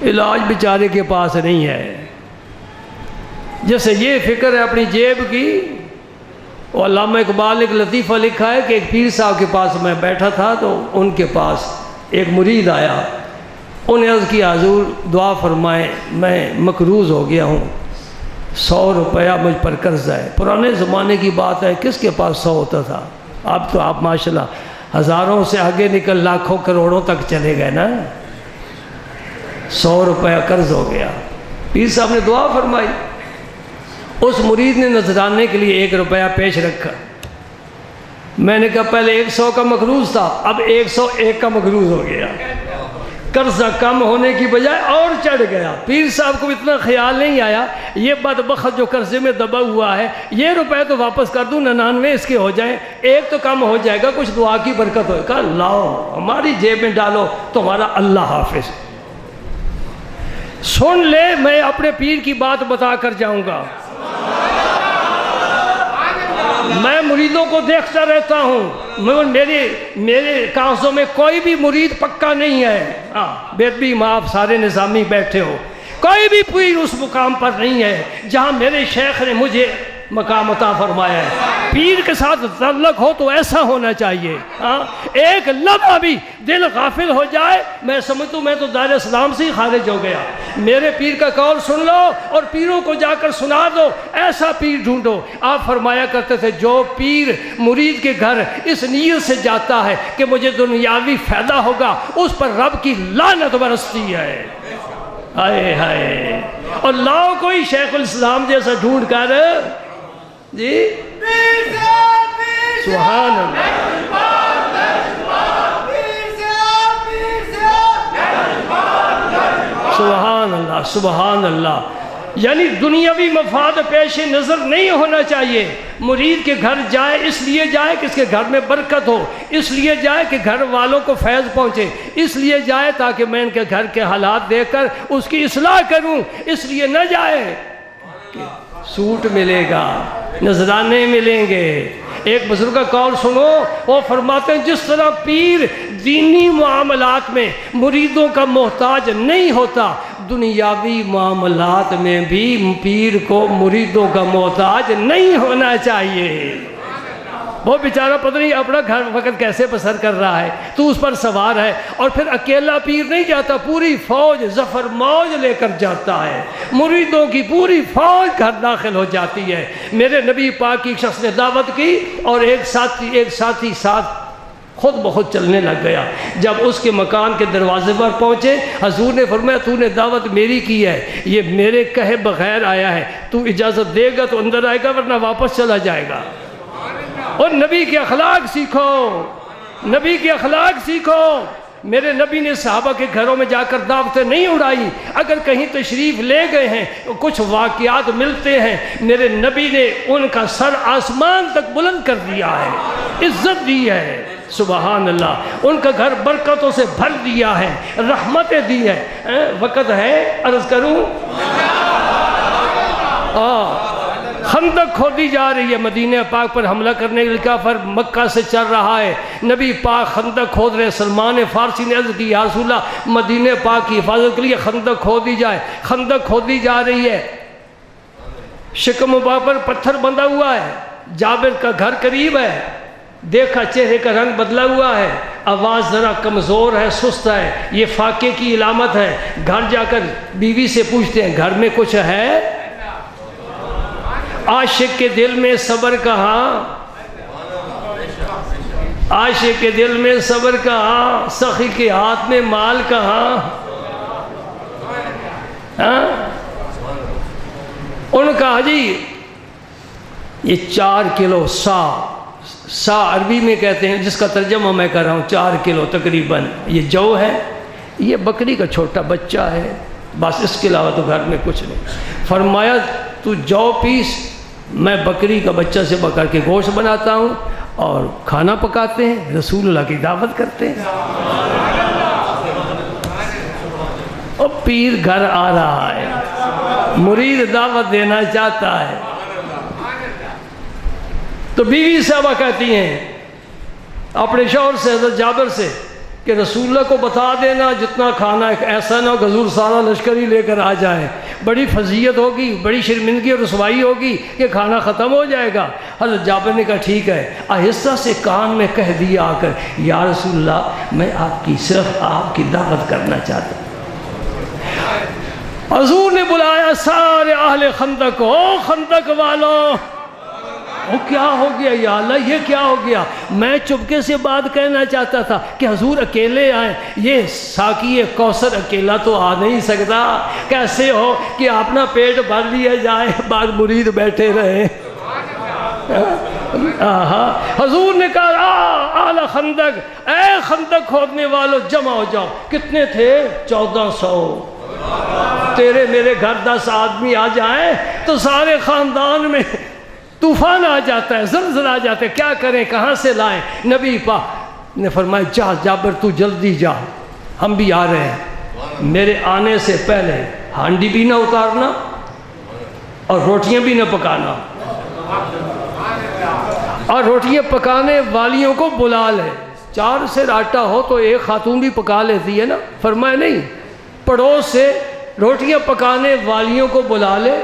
علاج بیچارے کے پاس نہیں ہے، جیسے یہ فکر ہے اپنی جیب کی، وہ علامہ اقبال نے ایک لطیفہ لکھا ہے کہ ایک پیر صاحب کے پاس میں بیٹھا تھا تو ان کے پاس ایک مرید آیا، انہیں عرض کیا حضور دعا فرمائیں، میں مقروض ہو گیا ہوں، 100 روپیہ مجھ پر قرض ہے۔ پرانے زمانے کی بات ہے، کس کے پاس 100 ہوتا تھا؟ اب تو آپ ماشاءاللہ ہزاروں سے آگے نکل لاکھوں کروڑوں تک چلے گئے نا۔ 100 روپیہ قرض ہو گیا، پیر صاحب نے دعا فرمائی، اس مرید نے نذرانے کے لیے 1 روپیہ پیش رکھا۔ میں نے کہا پہلے 100 کا مقروض تھا، اب 101 کا مقروض ہو گیا، قرضہ کم ہونے کی بجائے اور چڑھ گیا۔ پیر صاحب کو اتنا خیال نہیں آیا یہ بدبخت جو قرضے میں دبا ہوا ہے، یہ روپے تو واپس کر دوں، 99 اس کے ہو جائیں، 1 تو کم ہو جائے گا، کچھ دعا کی برکت ہوئے۔ کہا لاؤ ہماری جیب میں ڈالو، تمہارا اللہ حافظ۔ سن لے، میں اپنے پیر کی بات بتا کر جاؤں گا۔ میں مریدوں کو دیکھتا رہتا ہوں، میرے کاغذوں میں کوئی بھی مرید پکا نہیں ہے۔ بے معاف سارے نظامی بیٹھے ہو، کوئی بھی پیر اس مقام پر نہیں ہے جہاں میرے شیخ نے مجھے مقام عطا فرمایا ہے۔ پیر کے ساتھ تعلق ہو تو ایسا ہونا چاہیے، ایک لمحہ بھی دل غافل ہو جائے میں سمجھتا ہوں میں تو دائرہ اسلام سے ہی خارج ہو گیا۔ میرے پیر کا قول سن لو اور پیروں کو جا کر سنا دو، ایسا پیر ڈھونڈو۔ آپ فرمایا کرتے تھے جو پیر مرید کے گھر اس نیت سے جاتا ہے کہ مجھے دنیاوی فائدہ ہوگا، اس پر رب کی لعنت برستی ہے۔ ہائے ہائے، اور لاؤ کوئی شیخ الاسلام جیسا ڈھونڈ کر، جی سبحان اللہ، سبحان اللہ، سبحان اللہ۔ یعنی دنیاوی مفاد پیش نظر نہیں ہونا چاہیے۔ مرید کے گھر جائے اس لیے جائے کہ اس کے گھر میں برکت ہو، اس لیے جائے کہ گھر والوں کو فیض پہنچے، اس لیے جائے تاکہ میں ان کے گھر کے حالات دیکھ کر اس کی اصلاح کروں، اس لیے نہ جائے کہ سوٹ ملے گا، نذرانے ملیں گے۔ ایک بزرگ کا قول سنو، وہ فرماتے ہیں جس طرح پیر دینی معاملات میں مریدوں کا محتاج نہیں ہوتا، دنیاوی معاملات میں بھی پیر کو مریدوں کا محتاج نہیں ہونا چاہیے۔ وہ بیچارہ پتہ نہیں اپنا گھر وقت کیسے بسر کر رہا ہے، تو اس پر سوار ہے، اور پھر اکیلا پیر نہیں جاتا، پوری فوج ظفر موج لے کر جاتا ہے، مریدوں کی پوری فوج گھر داخل ہو جاتی ہے۔ میرے نبی پاک کی شخص نے دعوت کی اور ایک ساتھی ساتھ خود بخود چلنے لگ گیا۔ جب اس کے مکان کے دروازے پر پہنچے، حضور نے فرمایا تو نے دعوت میری کی ہے، یہ میرے کہے بغیر آیا ہے، تو اجازت دے گا تو اندر آئے گا ورنہ واپس چلا جائے گا۔ اور نبی کے اخلاق سیکھو، نبی کے اخلاق سیکھو۔ میرے نبی نے صحابہ کے گھروں میں جا کر دعوتیں نہیں اڑائی، اگر کہیں تشریف لے گئے ہیں کچھ واقعات ملتے ہیں، میرے نبی نے ان کا سر آسمان تک بلند کر دیا ہے، عزت دی ہے، سبحان اللہ، ان کا گھر برکتوں سے بھر دیا ہے، رحمتیں دی ہے۔ وقت ہے عرض کروں، خندق کھودی جا رہی ہے، مدینہ پاک پر حملہ کرنے کے لیے کافر مکہ سے چل رہا ہے، نبی پاک خندق کھود رہے۔ سلمان فارسی نے عرض کی یا رسول اللہ مدینہ پاک کی حفاظت کے لیے خندق کھودی جائے۔ خندق کھودی جا رہی ہے، شکم مبارک پر پتھر بندھا ہوا ہے، جابر کا گھر قریب ہے، دیکھا چہرے کا رنگ بدلا ہوا ہے، آواز ذرا کمزور ہے، سست ہے، یہ فاقے کی علامت ہے۔ گھر جا کر بیوی سے پوچھتے ہیں گھر میں کچھ ہے؟ عاشق کے دل میں صبر کہاں، عاشق کے دل میں صبر کہاں، سخی کے ہاتھ میں مال کہاں۔ ان کا جی یہ 4 کلو سا عربی میں کہتے ہیں، جس کا ترجمہ میں کر رہا ہوں، 4 کلو تقریباً یہ جو ہے، یہ بکری کا چھوٹا بچہ ہے، بس اس کے علاوہ تو گھر میں کچھ نہیں۔ فرمایا تو جو پیس، میں بکری کا بچہ سے پکا کے گوشت بناتا ہوں اور کھانا پکاتے ہیں، رسول اللہ کی دعوت کرتے ہیں۔ اور پیر گھر آ رہا ہے، مرید دعوت دینا چاہتا ہے، تو بیوی صاحبہ کہتی ہیں اپنے شوہر سے، حضرت جابر سے، کہ رسول اللہ کو بتا دینا جتنا کھانا ایسا نہ ہو کہ حضور سارا لشکر ہی لے کر آ جائے۔ بڑی فضیلت ہوگی، بڑی شرمندگی اور رسوائی ہوگی کہ کھانا ختم ہو جائے گا۔ حضرت جابر نے کہا ٹھیک ہے، آہستہ سے کان میں کہہ دیا آ کر، یا رسول اللہ میں صرف آپ کی دعوت کرنا چاہتا ہوں۔ حضور نے بلایا سارے اہل خندق کو، او خندق والوں، وہ کیا ہو گیا یا اللہ، یہ کیا ہو گیا؟ میں چپکے سے بات کہنا چاہتا تھا کہ حضور اکیلے آئیں، یہ ساقی کوثر اکیلا تو آ نہیں سکتا، کیسے ہو کہ اپنا پیٹ بھر لیا جائے، بعد مرید بیٹھے رہے۔ حضور نے کہا اہل خندق، اے خندق کھودنے والوں جمع ہو جاؤ۔ کتنے تھے؟ 1400۔ تیرے میرے گھر 10 آدمی آ جائیں تو سارے خاندان میں طوفان آ جاتا ہے، زلزلہ آ جاتا ہے، کیا کریں، کہاں سے لائیں؟ نبی پاک نے فرمایا جا جابر تو جلدی جا، ہم بھی آ رہے ہیں، میرے آنے سے پہلے ہانڈی بھی نہ اتارنا اور روٹیاں بھی نہ پکانا، اور روٹیاں پکانے والیوں کو بلا لے۔ 4 سیر آٹا ہو تو ایک خاتون بھی پکا لیتی ہے نا، فرمایا نہیں، پڑوس سے روٹیاں پکانے والیوں کو بلا لے،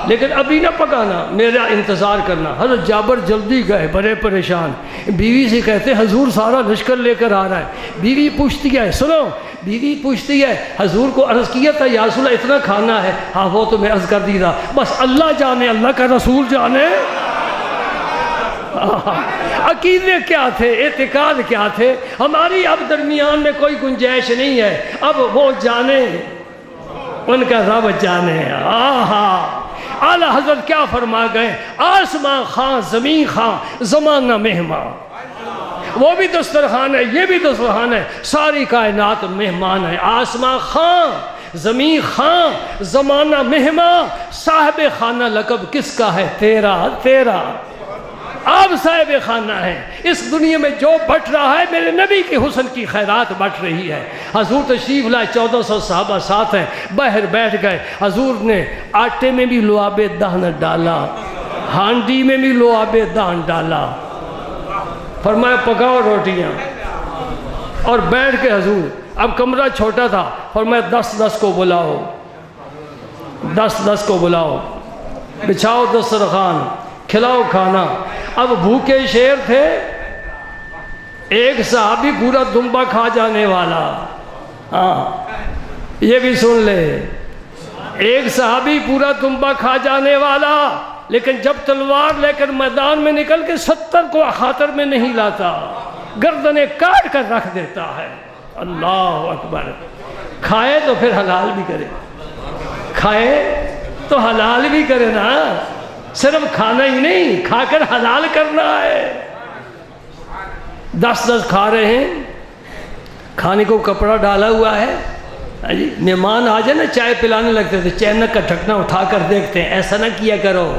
لیکن ابھی نہ پکانا، میرا انتظار کرنا۔ حضرت جابر جلدی گئے، بڑے پریشان، بیوی سے کہتے حضور سارا لشکر لے کر آ رہا ہے۔ بیوی پوچھتی ہے، سنو، بیوی پوچھتی ہے حضور کو عرض کیا تھا یا رسول اللہ اتنا کھانا ہے؟ ہاں وہ تو میں عرض کر دی تھا، بس اللہ جانے، اللہ کا رسول جانے عقیدے کیا تھے، اعتقاد کیا تھے۔ ہماری اب درمیان میں کوئی گنجائش نہیں ہے، اب وہ جانے، ان کا رب جانے۔ اعلیٰ حضرت کیا فرما گئے، آسمان خاں زمین خاں زمانہ مہمان، وہ بھی دسترخوان ہے، یہ بھی دسترخوان ہے، ساری کائنات مہمان ہے۔ آسمان خاں زمین خاں زمانہ مہمان، صاحب خانہ لقب کس کا ہے؟ تیرا، تیرا، آپ صاحب خانہ ہیں۔ اس دنیا میں جو بٹ رہا ہے میرے نبی کے حسن کی خیرات بٹ رہی ہے۔ حضور تشریف لائے، 1400 صحابہ ساتھ ہیں، باہر بیٹھ گئے۔ حضور نے آٹے میں بھی لعاب دہن ڈالا، ہانڈی میں بھی لعاب دہن ڈالا، فرمایا پکاؤ روٹیاں، اور بیٹھ کے حضور، اب کمرہ چھوٹا تھا، فرمایا 10 کو بلاؤ، 10 کو بلاؤ، بچھاؤ دسترخوان، کھلاؤ کھانا۔ اب بھوکے شیر تھے، ایک صحابی پورا دمبا کھا جانے والا، ہاں یہ بھی سن لے، ایک صحابی پورا دمبا کھا جانے والا، لیکن جب تلوار لے کر میدان میں نکل کے 70 کو خاطر میں نہیں لاتا، گردنیں کاٹ کر رکھ دیتا ہے۔ اللہ اکبر۔ کھائے تو پھر حلال بھی کرے، کھائے تو حلال بھی کرے نا، صرف کھانا ہی نہیں، کھا کر حلال کرنا ہے۔ 10 کھا رہے ہیں، کھانے کو کپڑا ڈالا ہوا ہے، جی مہمان آ جائے نا چائے پلانے لگتے تھے، چینک کا ڈھکنا اٹھا کر دیکھتے ہیں، ایسا نہ کیا کرو،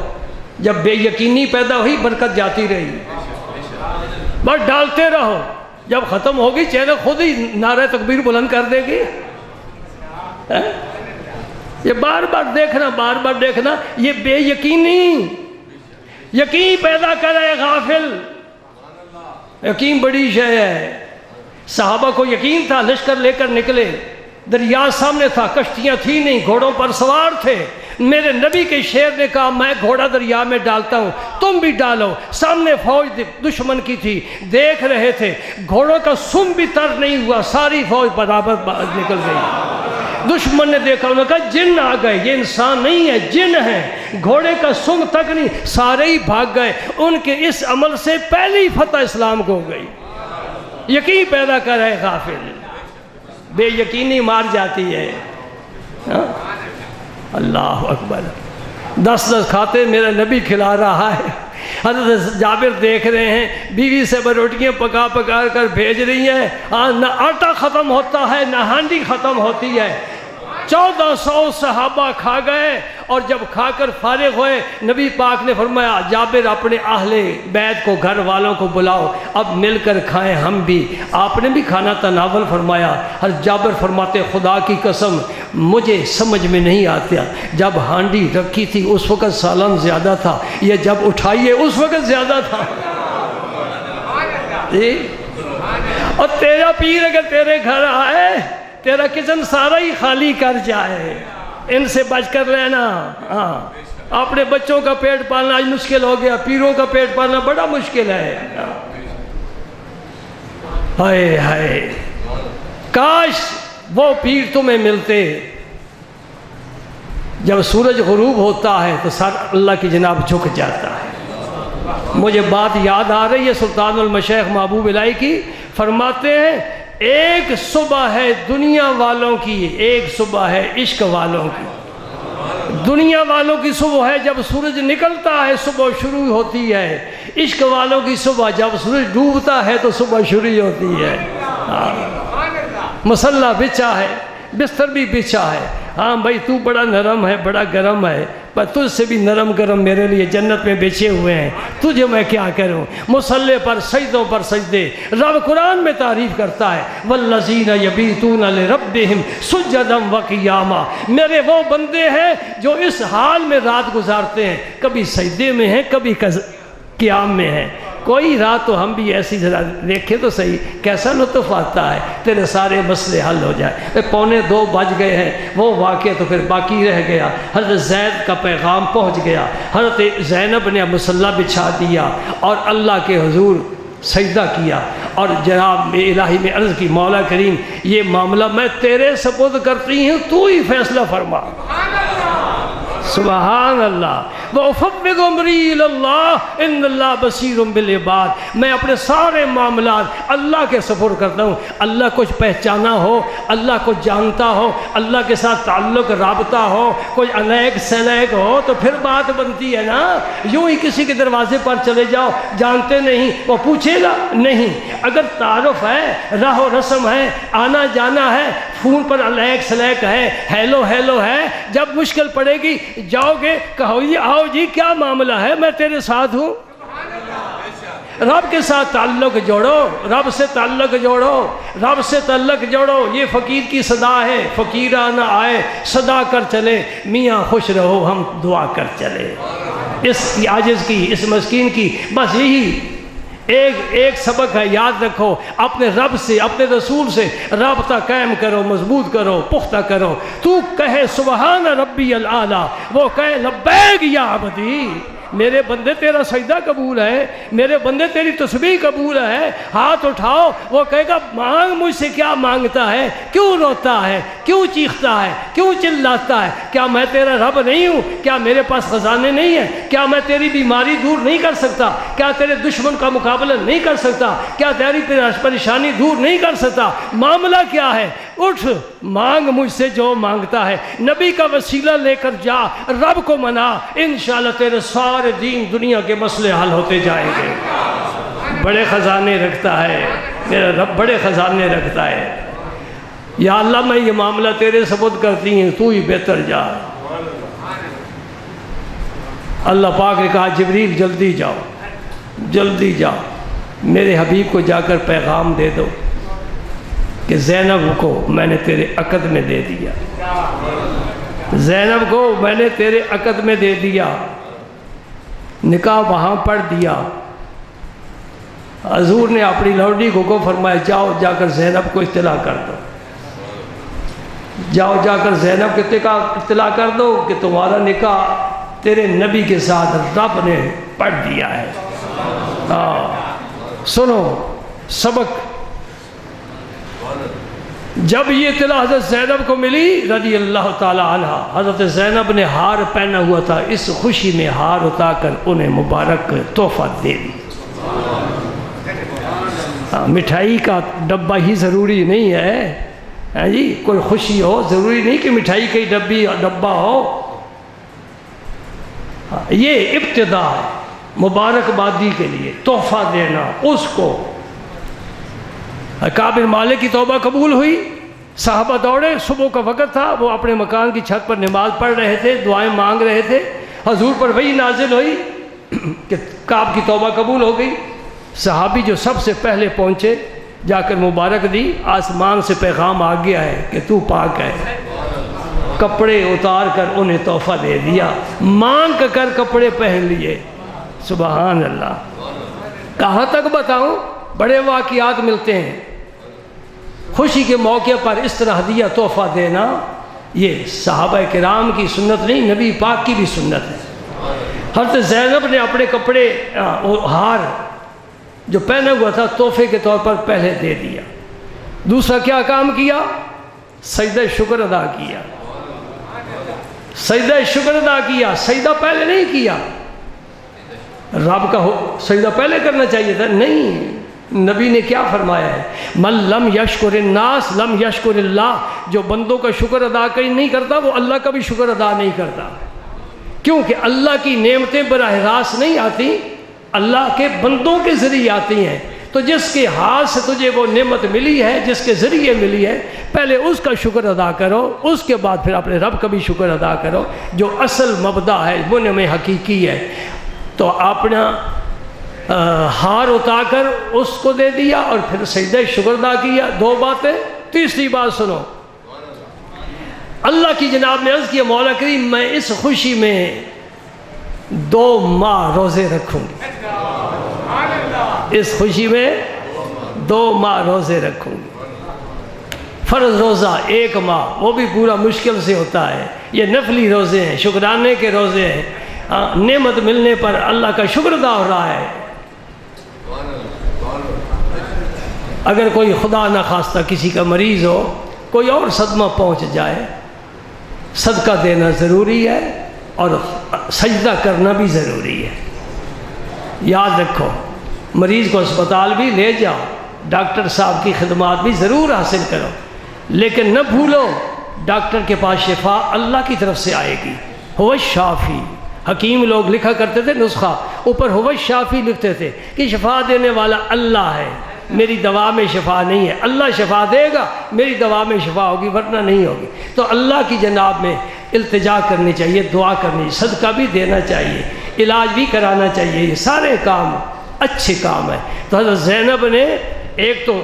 جب بے یقینی پیدا ہوئی برکت جاتی رہی، بس ڈالتے رہو، جب ختم ہوگی چینک خود ہی نعرہ تکبیر بلند کر دے گی۔ یہ بار بار دیکھنا، بار بار دیکھنا، یہ بے یقینی یقین پیدا کرے غافل۔ یقین بڑی شے ہے۔ صحابہ کو یقین تھا، لشکر لے کر نکلے، دریا سامنے تھا، کشتیاں تھی نہیں، گھوڑوں پر سوار تھے۔ میرے نبی کے شیر نے کہا میں گھوڑا دریا میں ڈالتا ہوں، تم بھی ڈالو۔ سامنے فوج دشمن کی تھی، دیکھ رہے تھے، گھوڑوں کا سم بھی تر نہیں ہوا، ساری فوج برابر نکل گئی۔ دشمن نے دیکھا، انہوں نے کہا جن آ گئے، یہ انسان نہیں ہے، جن ہیں، گھوڑے کا سنگ تک نہیں، سارے ہی بھاگ گئے۔ ان کے اس عمل سے پہلی فتح اسلام کو ہو گئی۔ یقین پیدا کر رہے غافل، بے یقینی مار جاتی ہے۔ اللہ اکبر۔ 10 کھاتے میرا نبی کھلا رہا ہے۔ حضرت جابر دیکھ رہے ہیں، بیوی سے روٹیاں پکا پکا کر بھیج رہی ہیں، نہ آٹا ختم ہوتا ہے نہ ہانڈی ختم ہوتی ہے۔ 1400 صحابہ کھا گئے، اور جب کھا کر فارغ ہوئے، نبی پاک نے فرمایا جابر اپنے اہل بیت کو، گھر والوں کو بلاؤ، اب مل کر کھائیں ہم بھی۔ آپ نے بھی کھانا تناول فرمایا۔ حضرت جابر فرماتے خدا کی قسم مجھے سمجھ میں نہیں آتا، جب ہانڈی رکھی تھی اس وقت سالن زیادہ تھا، یہ جب اٹھائیے اس وقت زیادہ تھا۔ اور تیرا پیر اگر تیرے گھر آئے، تیرا کچن سارا ہی خالی کر جائے، ان سے بچ کر رہنا. ہاں اپنے بچوں کا پیٹ پالنا آج مشکل ہو گیا، پیروں کا پیٹ پالنا بڑا مشکل ہے. ہائے ہائے کاش وہ پیر تمہیں ملتے. جب سورج غروب ہوتا ہے تو سر اللہ کی جناب جھک جاتا ہے. مجھے بات یاد آ رہی ہے سلطان المشائخ محبوب الہی کی، فرماتے ہیں ایک صبح ہے دنیا والوں کی، ایک صبح ہے عشق والوں کی. دنیا والوں کی صبح ہے جب سورج نکلتا ہے، صبح شروع ہوتی ہے. عشق والوں کی صبح جب سورج ڈوبتا ہے تو صبح شروع ہوتی ہے. مصلح بچھا ہے، بستر بھی بچھا ہے. ہاں بھائی تو بڑا نرم ہے، بڑا گرم ہے، پر تجھ سے بھی نرم گرم میرے لیے جنت میں بچھے ہوئے ہیں. تجھے میں کیا کروں؟ مصلے پر سجدوں پر سجدے. رب قرآن میں تعریف کرتا ہے والذین یبیتون لربہم سجدا وقیاما. میرے وہ بندے ہیں جو اس حال میں رات گزارتے ہیں، کبھی سجدے میں ہیں، کبھی قیام میں ہیں. کوئی رات تو ہم بھی ایسی ذرا دیکھیں تو صحیح، کیسا لطف آتا ہے، تیرے سارے مسئلے حل ہو جائے. 1:45 بج گئے ہیں، وہ واقعہ تو پھر باقی رہ گیا. حضرت زید کا پیغام پہنچ گیا. حضرت زینب نے مصلی بچھا دیا اور اللہ کے حضور سجدہ کیا اور جناب الہی میں عرض کی مولا کریم یہ معاملہ میں تیرے سپرد کرتی ہوں، تو ہی فیصلہ فرما. سبحان اللہ. وَأُفَوِّضُ أَمْرِي إِلَى اللَّهِ إِنَّ اللَّهَ بَصِيرٌ بِالْعِبَادِ. میں اپنے سارے معاملات اللہ کے سپرد کرتا ہوں. اللہ کچھ پہچانا ہو، اللہ کو جانتا ہو، اللہ کے ساتھ تعلق رابطہ ہو، کوئی الیک سلیک ہو تو پھر بات بنتی ہے نا. یوں ہی کسی کے دروازے پر چلے جاؤ، جانتے نہیں، وہ پوچھے گا نہیں. اگر تعارف ہے، راہ و رسم ہے، آنا جانا ہے، فون پر الیک سلیک ہے، ہیلو ہیلو ہے، جب مشکل پڑے گی جاؤ گے، کہو جی آؤ جی کیا معاملہ ہے، میں تیرے ساتھ ہوں. رب کے ساتھ تعلق جوڑو، رب سے تعلق جوڑو، رب سے تعلق جوڑو. یہ فقیر کی صدا ہے، فقیرانہ آئے صدا کر چلے، میاں خوش رہو ہم دعا کر چلے. اس عاجز کی، اس مسکین کی بس یہی ایک سبق ہے، یاد رکھو. اپنے رب سے، اپنے رسول سے رابطہ قائم کرو، مضبوط کرو، پختہ کرو. تو کہے سبحان ربی الاعلی، وہ کہے لبیک یا عبدی. میرے بندے تیرا سجدہ قبول ہے، میرے بندے تیری تسبیح قبول ہے. ہاتھ اٹھاؤ، وہ کہے گا مانگ مجھ سے کیا مانگتا ہے، کیوں روتا ہے، کیوں چیختا ہے، کیوں چلاتا ہے. کیا میں تیرا رب نہیں ہوں؟ کیا میرے پاس خزانے نہیں ہیں؟ کیا میں تیری بیماری دور نہیں کر سکتا؟ کیا تیرے دشمن کا مقابلہ نہیں کر سکتا؟ کیا تیری پریشانی دور نہیں کر سکتا؟ معاملہ کیا ہے؟ اٹھ مانگ مجھ سے جو مانگتا ہے. نبی کا وسیلہ لے کر جا، رب کو منا، انشاءاللہ تیرے سارے دین دنیا کے مسئلے حل ہوتے جائیں گے. بڑے خزانے رکھتا ہے میرا رب، بڑے خزانے رکھتا ہے. یا اللہ میں یہ معاملہ تیرے سپرد کرتی ہوں، تو ہی بہتر جا. اللہ پاک نے کہا جبریل جلدی جاؤ، جلدی جاؤ، میرے حبیب کو جا کر پیغام دے دو کہ زینب کو میں نے تیرے عقد میں دے دیا، زینب کو میں نے تیرے عقد میں دے دیا، نکاح وہاں پڑھ دیا. حضور نے اپنی لوڈی کو فرمایا جاؤ جا کر زینب کو اطلاع کر دو، جاؤ جا کر زینب کو اطلاع کر دو کہ تمہارا نکاح تیرے نبی کے ساتھ رب نے پڑھ دیا ہے. سنو سبق. جب یہ اطلاع حضرت زینب کو ملی رضی اللہ تعالی عنہ، حضرت زینب نے ہار پہنا ہوا تھا، اس خوشی میں ہار اتار کر انہیں مبارک تحفہ دے دی. مٹھائی کا ڈبہ ہی ضروری نہیں ہے جی، کوئی خوشی ہو ضروری نہیں کہ مٹھائی کا ڈبہ ہو. یہ ابتدا ہے مبارکبادی کے لیے، تحفہ دینا اس کو. کعب بن مالک کی توبہ قبول ہوئی، صحابہ دوڑے، صبح کا وقت تھا، وہ اپنے مکان کی چھت پر نماز پڑھ رہے تھے، دعائیں مانگ رہے تھے. حضور پر وحی نازل ہوئی کہ کعب کی توبہ قبول ہو گئی. صحابی جو سب سے پہلے پہنچے جا کر مبارک دی، آسمان سے پیغام آ گیا ہے کہ تو پاک ہے. کپڑے اتار کر انہیں تحفہ دے دیا، مانگ کر کپڑے پہن لیے. سبحان اللہ. کہاں تک بتاؤں، بڑے واقعات ملتے ہیں. خوشی کے موقع پر اس طرح ہدیہ تحفہ دینا یہ صحابہ کرام کی سنت نہیں، نبی پاک کی بھی سنت ہے۔ حضرت زینب نے اپنے کپڑے ہار جو پہنا ہوا تھا تحفے کے طور پر پہلے دے دیا۔ دوسرا کیا کام کیا؟ سجدہ شکر ادا کیا، سجدہ شکر ادا کیا۔ سجدہ پہلے نہیں کیا، رب کا سجدہ پہلے کرنا چاہیے تھا، نہیں، نبی نے کیا فرمایا ہے؟ من لم یشکر الناس لم یشکر اللہ، جو بندوں کا شکر ادا نہیں کرتا وہ اللہ کا بھی شکر ادا نہیں کرتا، کیونکہ اللہ کی نعمتیں براہ راست نہیں آتی، اللہ کے بندوں کے ذریعے آتی ہیں۔ تو جس کے ہاتھ سے تجھے وہ نعمت ملی ہے، جس کے ذریعے ملی ہے، پہلے اس کا شکر ادا کرو، اس کے بعد پھر اپنے رب کا بھی شکر ادا کرو، جو اصل مبدا ہے، منعم حقیقی ہے۔ تو اپنا ہار اٹھا کر اس کو دے دیا اور پھر سجدہ شکر ادا کیا۔ دو باتیں۔ تیسری بات سنو، اللہ کی جناب نے عرض کیا مولا کریم میں اس خوشی میں 2 ماہ روزے رکھوں گی، اس خوشی میں 2 ماہ روزے رکھوں گی۔ فرض روزہ 1 ماہ، وہ بھی پورا مشکل سے ہوتا ہے، یہ نفلی روزے ہیں، شکرانے کے روزے ہیں، نعمت ملنے پر اللہ کا شکر ادا ہو رہا ہے۔ اگر کوئی خدا نہ خواستہ کسی کا مریض ہو، کوئی اور صدمہ پہنچ جائے، صدقہ دینا ضروری ہے اور سجدہ کرنا بھی ضروری ہے۔ یاد رکھو، مریض کو اسپتال بھی لے جاؤ، ڈاکٹر صاحب کی خدمات بھی ضرور حاصل کرو، لیکن نہ بھولو ڈاکٹر کے پاس شفا اللہ کی طرف سے آئے گی۔ هو الشافی، حکیم لوگ لکھا کرتے تھے نسخہ، اوپر هو الشافی لکھتے تھے کہ شفا دینے والا اللہ ہے، میری دوا میں شفا نہیں ہے، اللہ شفا دے گا، میری دوا میں شفا ہوگی ورنہ نہیں ہوگی۔ تو اللہ کی جناب میں التجا کرنی چاہیے، دعا کرنی، صدقہ بھی دینا چاہیے، علاج بھی کرانا چاہیے، یہ سارے کام اچھے کام ہیں۔ تو حضرت زینب نے ایک تو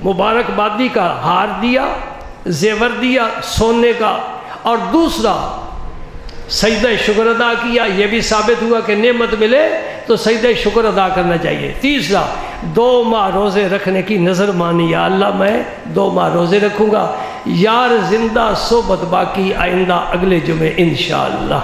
مبارک بادی کا ہار دیا، زیور دیا سونے کا، اور دوسرا سجدہ شکر ادا کیا۔ یہ بھی ثابت ہوا کہ نعمت ملے تو سجدہ شکر ادا کرنا چاہیے۔ تیسرا 2 ماہ روزے رکھنے کی نظر مانی، یا اللہ میں 2 ماہ روزے رکھوں گا، یار زندہ صحبت باقی، آئندہ اگلے جمعے انشاءاللہ۔